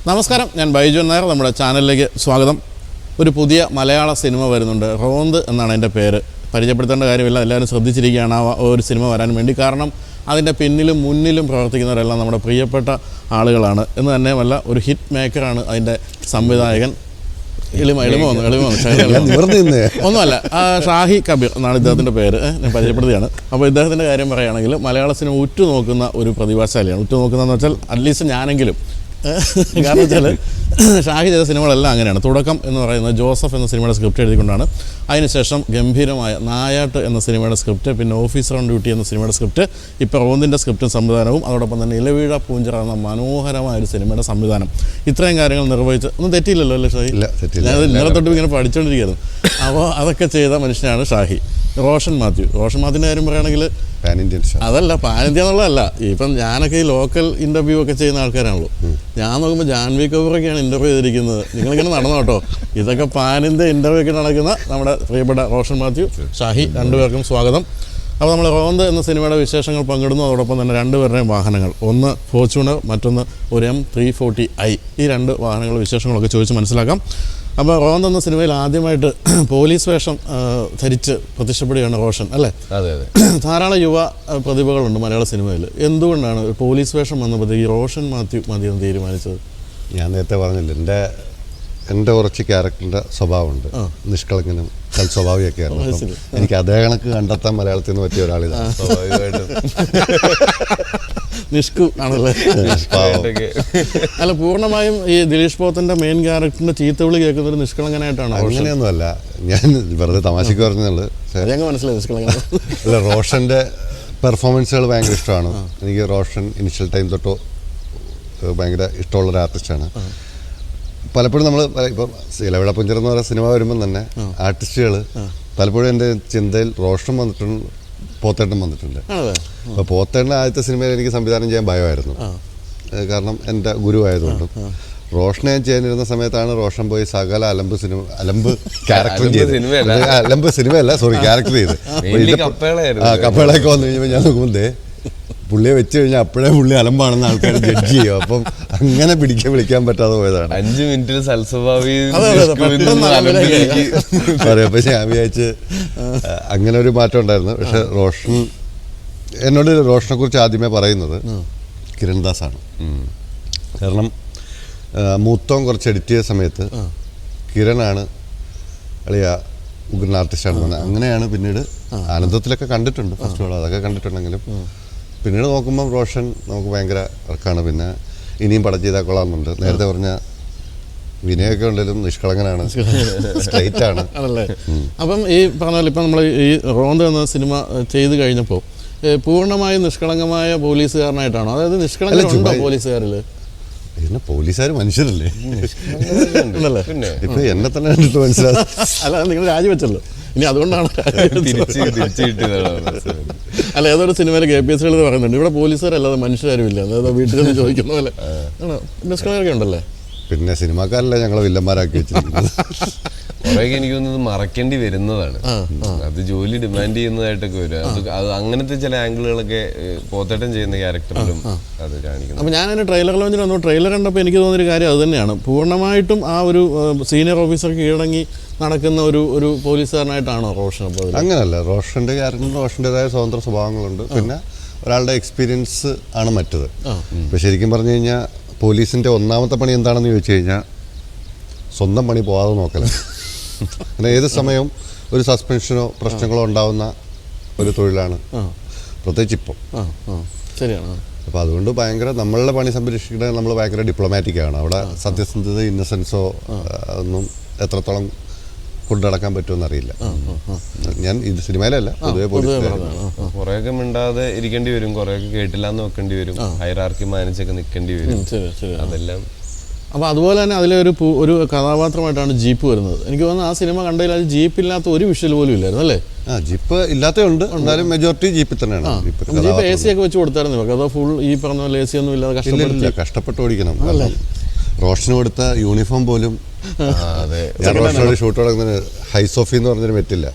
നമസ്കാരം, ഞാൻ ബൈജു നായർ. നമ്മുടെ ചാനലിലേക്ക് സ്വാഗതം. ഒരു പുതിയ മലയാള സിനിമ വരുന്നുണ്ട്. റോന്ത് എന്നാണ് എൻ്റെ പേര്. പരിചയപ്പെടുത്തേണ്ട കാര്യമില്ല, എല്ലാവരും ശ്രദ്ധിച്ചിരിക്കുകയാണ് ആ ഒരു സിനിമ വരാൻ വേണ്ടി. കാരണം അതിൻ്റെ പിന്നിലും മുന്നിലും പ്രവർത്തിക്കുന്നവരെല്ലാം നമ്മുടെ പ്രിയപ്പെട്ട ആളുകളാണ്. എന്ന് തന്നെയുമല്ല, ഒരു ഹിറ്റ് മേക്കറാണ് അതിൻ്റെ സംവിധായകൻ. ഒന്നുമല്ല, ഷാഹി കബീർ എന്നാണ് ഇദ്ദേഹത്തിൻ്റെ പേര്. ഞാൻ പരിചയപ്പെടുത്തുകയാണ്. അപ്പോൾ ഇദ്ദേഹത്തിൻ്റെ കാര്യം പറയുകയാണെങ്കിൽ മലയാള സിനിമ ഉറ്റുനോക്കുന്ന ഒരു പ്രതിഭാശാലിയാണ്. ഉറ്റുനോക്കുന്നതെന്ന് വെച്ചാൽ അറ്റ്ലീസ്റ്റ് ഞാനെങ്കിലും. കാരണം വെച്ചാൽ ഷാഹി ചെയ്ത സിനിമകളെല്ലാം അങ്ങനെയാണ്. തുടക്കം എന്ന് പറയുന്നത് ജോസഫ് എന്ന സിനിമയുടെ സ്ക്രിപ്റ്റ് എഴുതിക്കൊണ്ടാണ്. അതിനുശേഷം ഗംഭീരമായ നായാട്ട് എന്ന സിനിമയുടെ സ്ക്രിപ്റ്റ്, പിന്നെ ഓഫീസർ ഓൺ ഡ്യൂട്ടി എന്ന സിനിമയുടെ സ്ക്രിപ്റ്റ്, ഇപ്പോൾ റോന്തിൻ്റെ സ്ക്രിപ്റ്റും സംവിധാനവും, അതോടൊപ്പം തന്നെ ഇലവീഴ പൂഞ്ചിറ എന്ന മനോഹരമായ ഒരു സിനിമയുടെ സംവിധാനം. ഇത്രയും കാര്യങ്ങൾ നിർവഹിച്ച് ഒന്നും തെറ്റിയില്ലല്ലോ അല്ലേ ഷാഹി? ഞാനത് ഇന്നലെ തൊട്ട് ഇങ്ങനെ പഠിച്ചുകൊണ്ടിരിക്കുകയായിരുന്നു. അപ്പോൾ അതൊക്കെ ചെയ്ത മനുഷ്യനാണ് ഷാഹി. റോഷൻ മാത്യുവിൻ്റെ കാര്യം പറയുകയാണെങ്കിൽ അതല്ല, പാൻ ഇന്ത്യ എന്നുള്ളതല്ല. ഇപ്പം ഞാനൊക്കെ ഈ ലോക്കൽ ഇൻ്റർവ്യൂ ഒക്കെ ചെയ്യുന്ന ആൾക്കാരാണല്ലോ. ഞാൻ നോക്കുമ്പോൾ ജാൻവി കപൂറൊക്കെയാണ് ഇൻ്റർവ്യൂ ചെയ്തിരിക്കുന്നത്. നിങ്ങളിങ്ങനെ നടന്നു കേട്ടോ. ഇതൊക്കെ പാൻ ഇന്ത്യ ഇൻ്റർവ്യൂ ഒക്കെ നടക്കുന്ന നമ്മുടെ പ്രിയപ്പെട്ട റോഷൻ മാത്യു, ഷാഹി, രണ്ടുപേർക്കും സ്വാഗതം. അപ്പോൾ നമ്മൾ റോന്ത് എന്ന സിനിമയുടെ വിശേഷങ്ങൾ പങ്കിടുന്നു. അതോടൊപ്പം തന്നെ രണ്ടുപേരുടെയും വാഹനങ്ങൾ, ഒന്ന് ഫോർച്യൂണർ, മറ്റൊന്ന് ഒരു M340i. ഈ രണ്ട് വാഹനങ്ങളുടെ വിശേഷങ്ങളൊക്കെ ചോദിച്ച് മനസ്സിലാക്കാം. അപ്പോൾ റോന്ത് എന്ന സിനിമയിൽ ആദ്യമായിട്ട് പോലീസ് വേഷം ധരിച്ച് പ്രത്യക്ഷപ്പെടുകയാണ് റോഷൻ, അല്ലേ? അതെ അതെ. ധാരാളം യുവ പ്രതിഭകളുണ്ട് മലയാള സിനിമയിൽ. എന്തുകൊണ്ടാണ് പോലീസ് വേഷം വന്നപ്പോഴത്തേക്ക് ഈ റോഷൻ മാത്യു മതിയെന്ന് തീരുമാനിച്ചത്? ഞാൻ നേരത്തെ പറഞ്ഞില്ല, എൻ്റെ കുറച്ച് ക്യാരക്ടറിൻ്റെ സ്വഭാവമുണ്ട്. നിഷ്കളങ്കനും സ്വഭാവിയൊക്കെയാണ്. എനിക്ക് അതേ കണക്ക് കണ്ടെത്താൻ മലയാളത്തിൽ നിന്ന് പറ്റിയ ഒരാളിതാണ്. സ്വാഭാവികമായിട്ടും നിഷ്കു ആണല്ലേ? അല്ല, പൂർണ്ണമായും ഈ ദിലീഷ് പോത്തൻ്റെ മെയിൻ ക്യാരക്ടറിന്റെ ചീത്തവിളി കേൾക്കുന്ന ഒരു നിഷ്കളങ്കനായിട്ടാണ്? അങ്ങനെയൊന്നുമല്ല, ഞാൻ വെറുതെ തമാശക്ക് പറഞ്ഞുള്ളൂ. മനസ്സിലായി നിഷ്കളങ്കന. അല്ല, റോഷൻ്റെ പെർഫോമൻസുകൾ ഭയങ്കര ഇഷ്ടമാണ് എനിക്ക്. റോഷൻ ഇനിഷ്യൽ ടൈം തൊട്ടോ ഭയങ്കര ഇഷ്ടമുള്ളൊരു ആർട്ടിസ്റ്റാണ്. പലപ്പോഴും നമ്മൾ ഇപ്പം ഇലവീഴ പൂഞ്ചിറ എന്ന് പറയുന്ന സിനിമ വരുമ്പം തന്നെ ആർട്ടിസ്റ്റുകൾ പലപ്പോഴും എൻ്റെ ചിന്തയിൽ റോഷൻ വന്നിട്ടുണ്ട്, പോത്തേട്ടൻ വന്നിട്ടുണ്ട്. അപ്പോൾ പോത്തേട്ടൻ്റെ ആദ്യത്തെ സിനിമയിൽ എനിക്ക് സംവിധാനം ചെയ്യാൻ ഭയമായിരുന്നു, കാരണം എൻ്റെ ഗുരുവായതുകൊണ്ടും. റോഷനെ ഞാൻ ചെയ്യാനിരുന്ന സമയത്താണ് റോഷൻ പോയി സകല അലമ്പ് ക്യാരക്ടർ ചെയ്ത്, അലമ്പ് സിനിമയല്ല, സോറി, ക്യാരക്ടർ ചെയ്ത് കപ്പേളയൊക്കെ വന്നു കഴിഞ്ഞപ്പോൾ ഞാൻ നോക്കുമ്പോൾ പുള്ളിയെ വെച്ച് കഴിഞ്ഞാൽ അപ്പോഴേ പുള്ളി അലമ്പാണെന്ന് ആൾക്കാർ ജഡ്ജ് ചെയ്യും. അപ്പം അങ്ങനെ വിളിക്കാൻ പറ്റാതെ പോയതാണ്. 5 മിനിറ്റിൽ പറയാം. അപ്പം ഞാൻ വിചാരിച്ച് അങ്ങനെ ഒരു മാറ്റം ഉണ്ടായിരുന്നു. പക്ഷെ എന്നോട് റോഷനെ കുറിച്ച് ആദ്യമേ പറയുന്നത് കിരൺദാസാണ്. കാരണം മൂത്തോം കുറച്ച് എഡിറ്റ് ചെയ്ത സമയത്ത് കിരണാണ് അളിയ ഉഗ്രൻ ആർട്ടിസ്റ്റാണ് പറഞ്ഞത്. അങ്ങനെയാണ് പിന്നീട് ആനന്ദത്തിലൊക്കെ കണ്ടിട്ടുണ്ട്, ഫസ്റ്റ് അതൊക്കെ കണ്ടിട്ടുണ്ടെങ്കിലും പിന്നീട് നോക്കുമ്പം റോഷൻ നമുക്ക് ഭയങ്കര വർക്കാണ്. പിന്നെ ഇനിയും പടം ചെയ്താൽ കൊള്ളാമെന്നുണ്ട്. നേരത്തെ പറഞ്ഞ വിനയൊക്കെ ഉണ്ടെങ്കിലും നിഷ്കളങ്കനാണ്, സ്ട്രൈറ്റ് ആണ്. ആണല്ലേ? അപ്പം ഈ പറഞ്ഞ പോലെ ഇപ്പം നമ്മൾ ഈ റോന്ത് എന്ന സിനിമ ചെയ്ത് കഴിഞ്ഞപ്പോൾ പൂർണ്ണമായും നിഷ്കളങ്കമായ പോലീസുകാരനായിട്ടാണോ? അതായത് നിഷ്കളങ്കരുണ്ടോ പോലീസുകാരിൽ? പിന്നെ പോലീസുകാർ മനുഷ്യരല്ലേ? ഇപ്പൊ എന്നെ തന്നെ കണ്ടിട്ട് മനസ്സിലാവും. അല്ല, നിങ്ങൾ രാജിവെച്ചല്ലോ, ഇനി അതുകൊണ്ടാണ് അല്ല, ഏതൊരു സിനിമയിൽ KPSC പറയുന്നുണ്ട്, ഇവിടെ പോലീസുകാരല്ലാതെ മനുഷ്യരാരും ഇല്ല, അതായത് വീട്ടിൽ നിന്ന് ചോദിക്കുന്ന പോലെ. നിഷ്കളങ്കരൊക്കെ ഉണ്ടല്ലേ? പിന്നെ സിനിമാക്കാരല്ല ഞങ്ങളെ വില്ലന്മാരാക്കി വെച്ചിരിക്കുന്നത്. കുറേയൊക്കെ എനിക്ക് തോന്നുന്നത് മറക്കേണ്ടി വരുന്നതാണ്. അത് ജോലി ഡിമാൻഡ് ചെയ്യുന്നതായിട്ടൊക്കെ വരും. അത് അങ്ങനത്തെ ചില ആംഗിളുകളൊക്കെ പോത്തേട്ടൻ ചെയ്യുന്ന ക്യാരക്ടറിലും അത് കാണിക്കുന്നു. അപ്പോൾ ഞാനൊരു ട്രെയിലർ ലോഞ്ചിൽ വന്നു. ട്രെയിലർ കണ്ടപ്പോൾ എനിക്ക് തോന്നിയൊരു കാര്യം അത് തന്നെയാണ്. പൂർണ്ണമായിട്ടും ആ ഒരു സീനിയർ ഓഫീസർ കീഴടങ്ങി നടക്കുന്ന ഒരു പോലീസുകാരനായിട്ടാണോ റോഷൻ? അപ്പോൾ അങ്ങനെയല്ല, റോഷൻ്റെ ക്യാരക്ടറിന് റോഷൻ്റെതായ സ്വതന്ത്ര സ്വഭാവങ്ങളുണ്ട്. പിന്നെ ഒരാളുടെ എക്സ്പീരിയൻസ് ആണ് മറ്റത്. ഇപ്പം ശരിക്കും പറഞ്ഞു കഴിഞ്ഞാൽ പോലീസിൻ്റെ ഒന്നാമത്തെ പണി എന്താണെന്ന് ചോദിച്ചു കഴിഞ്ഞാൽ സ്വന്തം പണി പോകാതെ നോക്കലാണ്. അങ്ങനെ ഏത് സമയവും ഒരു സസ്പെൻഷനോ പ്രശ്നങ്ങളോ ഉണ്ടാവുന്ന ഒരു തൊഴിലാണ്, പ്രത്യേകിച്ച് ഇപ്പം. ശരിയാണ്. അപ്പോൾ അതുകൊണ്ട് ഭയങ്കര നമ്മളുടെ പണി സംരക്ഷിക്കുന്നത് നമ്മൾ ഭയങ്കര ഡിപ്ലോമാറ്റിക്കാണ്. അവിടെ സത്യസന്ധത, ഇന്നസെൻസോ ഒന്നും എത്രത്തോളം കൊണ്ടടക്കാൻ പറ്റുമെന്ന് അറിയില്ല. ഞാൻ ഇത് സിനിമയിലല്ല, പൊതുവെ കുറേയൊക്കെ മിണ്ടാതെ ഇരിക്കേണ്ടി വരും, കുറേയൊക്കെ കേട്ടില്ലാന്ന് വെക്കേണ്ടി വരും, ഹൈറാർക്കി മാനിച്ചൊക്കെ നിൽക്കേണ്ടി വരും. അതെല്ലാം. അപ്പോൾ അതുപോലെ തന്നെ ഒരു കഥാപാത്രമായിട്ടാണ് ജീപ്പ് വരുന്നത്. എനിക്ക് തോന്നുന്നു ആ സിനിമ കണ്ടതിൽ അത് ജീപ്പില്ലാത്ത ഒരു വിഷ്വൽ പോലും ഇല്ലായിരുന്നു, അല്ലേ? ജീപ്പ് ഇല്ലാത്തതുണ്ട്, എന്നാലും മെജോറിറ്റി ജീപ്പിൽ തന്നെയാണ്. ജീപ്പ് AC ഒക്കെ വെച്ച് കൊടുത്തായിരുന്നു ഇവർക്ക്? അതോ ഫുൾ ഈ പറഞ്ഞ പോലെ AC ഒന്നും ഇല്ലാതെ കഷ്ടപ്പെട്ട് ഓടിക്കണം. റോഷന് കൊടുത്ത യൂണിഫോം പോലും ഞാൻ റോഷനോട് ഷൂട്ട് തുടങ്ങുന്നതിന് ഹൈസോഫി എന്ന് പറഞ്ഞൊരു മെറ്റില്ല.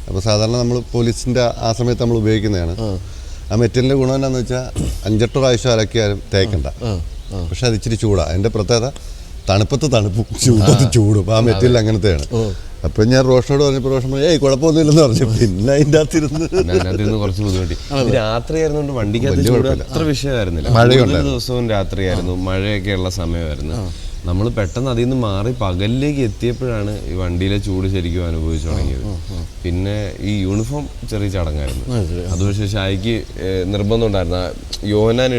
അപ്പോൾ സാധാരണ നമ്മൾ പോലീസിൻ്റെ ആ സമയത്ത് നമ്മൾ ഉപയോഗിക്കുന്നതാണ്. ആ മെറ്റലിൻ്റെ ഗുണം എന്താണെന്ന് വെച്ചാൽ 5-8 പ്രാവശ്യം അലക്കിയാലും തേക്കണ്ട. പക്ഷെ അത് ഇച്ചിരി ചൂടാണ്. അതിൻ്റെ പ്രത്യേകത തണുപ്പത്ത് തണുപ്പും ചൂടത്ത് ചൂടും. ആ മെറ്റീരിയൽ അങ്ങനത്തെയാണ്. അപ്പം ഞാൻ റോഷനോട് പറഞ്ഞപ്പോൾ റോഷൻ പറഞ്ഞു ഏയ് കുഴപ്പമൊന്നുമില്ലെന്ന് പറഞ്ഞു. പിന്നെ അതിൻ്റെ അതിനകത്തിരുന്ന് കുറച്ച് ബുദ്ധിമുട്ടി. രാത്രി ആയിരുന്നുകൊണ്ട് വണ്ടിക്കകത്ത് ചൂട് അത്ര വിഷയമായിരുന്നില്ല. മഴയുണ്ടായിരുന്നു, ദിവസവും രാത്രിയായിരുന്നു, മഴയൊക്കെ ഉള്ള സമയമായിരുന്നു. നമ്മൾ പെട്ടെന്ന് അതിൽ നിന്ന് മാറി പകലിലേക്ക് എത്തിയപ്പോഴാണ് ഈ വണ്ടിയിലെ ചൂട് ശരിക്കും അനുഭവിച്ചു തുടങ്ങിയത്. പിന്നെ ഈ യൂണിഫോം ചെറിയ ചടങ്ങായിരുന്നു. അത് പക്ഷേ ഷായിക്ക് നിർബന്ധം ഉണ്ടായിരുന്നു. യോഹന്നാൻ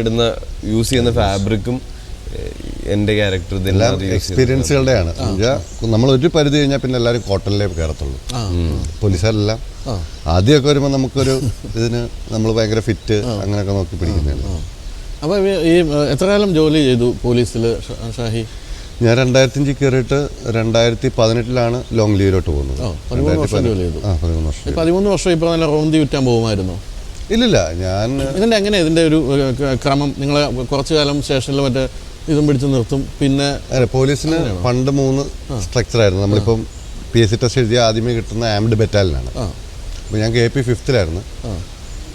യൂസ് ചെയ്യുന്ന ഫാബ്രിക്കും എൻ്റെ ക്യാരക്ടർ ഇതെല്ലാം എക്സ്പീരിയൻസുകളുടെയാണ്. നമ്മളൊരു പരിധി കഴിഞ്ഞാൽ പിന്നെ എല്ലാവരും കോട്ടണിലേ കയറത്തുള്ളൂ. പോലീസുകാരെല്ലാം ആദ്യമൊക്കെ വരുമ്പോൾ നമുക്കൊരു ഇതിന് നമ്മൾ ഭയങ്കര ഫിറ്റ് അങ്ങനെയൊക്കെ നോക്കി പിടിക്കുന്നതാണ്. അപ്പോൾ ഈ എത്ര കാലം ജോലി ചെയ്തു പോലീസിൽ ഷാഹി? ഞാൻ 2005 കയറിയിട്ട് 2018 ലോങ് ലീവിലോട്ട് പോകുന്നത്. 13 വർഷം ജോലി ചെയ്തു. 13 വർഷം ഇപ്പോൾ നല്ല റോന്തി വിറ്റാൻ പോകുമായിരുന്നു? ഇല്ലില്ല, ഞാൻ ഇതിൻ്റെ എങ്ങനെ ഇതിൻ്റെ ഒരു ക്രമം? നിങ്ങൾ കുറച്ചു കാലം സ്റ്റേഷനിൽ മറ്റേ ഇതും പിടിച്ച് നിർത്തും, പിന്നെ പോലീസിന് പണ്ട് 3 സ്ട്രക്ചറായിരുന്നു. നമ്മളിപ്പം PSC ടെസ്റ്റ് എഴുതിയ ആദ്യമേ കിട്ടുന്ന ആംഡ് ബറ്റാലിയനാണ്. അപ്പോൾ ഞാൻ KP 5th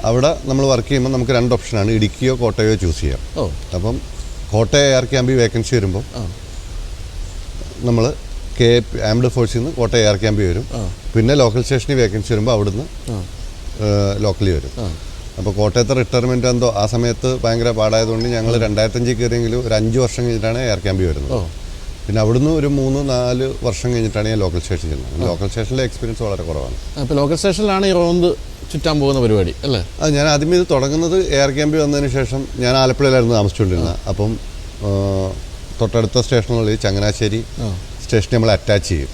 അവിടെ നമ്മൾ വർക്ക് ചെയ്യുമ്പോൾ നമുക്ക് 2 ഓപ്ഷനാണ്, ഇടുക്കിയോ കോട്ടയോ ചൂസ് ചെയ്യാം. അപ്പം കോട്ടയം AR ക്യാമ്പിൽ വേക്കൻസി വരുമ്പോൾ നമ്മൾ ആംഡ് ഫോഴ്സിൽ നിന്ന് കോട്ടയം AR ക്യാമ്പിൽ വരും. പിന്നെ ലോക്കൽ സ്റ്റേഷനിൽ വേക്കൻസി വരുമ്പോൾ അവിടുന്ന് ലോക്കലി വരും. അപ്പോൾ കോട്ടയത്തെ റിട്ടയർമെൻറ്റ് എന്തോ ആ സമയത്ത് ഭയങ്കര പാടായതുകൊണ്ട് ഞങ്ങൾ 2005 കയറിയെങ്കിലും ഒരു 5 വർഷം കഴിഞ്ഞിട്ടാണ് AR ക്യാമ്പിൽ വരുന്നത്. പിന്നെ അവിടുന്ന് ഒരു 3-4 വർഷം കഴിഞ്ഞിട്ടാണ് ഞാൻ ലോക്കൽ സ്റ്റേഷനിൽ ചെല്ലുന്നത്. ലോക്കൽ സ്റ്റേഷനിലെ എക്സ്പീരിയൻസ് വളരെ കുറവാണ്. അപ്പോൾ ലോക്കൽ സ്റ്റേഷനിലാണ് ഈ റോന്ത് ചുറ്റാൻ പോകുന്ന പരിപാടി അല്ലേ? ഞാൻ ആദ്യമേ ഇത് തുടങ്ങുന്നത് AR ക്യാമ്പിൽ വന്നതിന് ശേഷം ഞാൻ ആലപ്പുഴയിലായിരുന്നു താമസിച്ചുകൊണ്ടിരുന്നത്. അപ്പം തൊട്ടടുത്ത സ്റ്റേഷനുകളിൽ ചങ്ങനാശ്ശേരി സ്റ്റേഷനിൽ നമ്മൾ അറ്റാച്ച് ചെയ്യും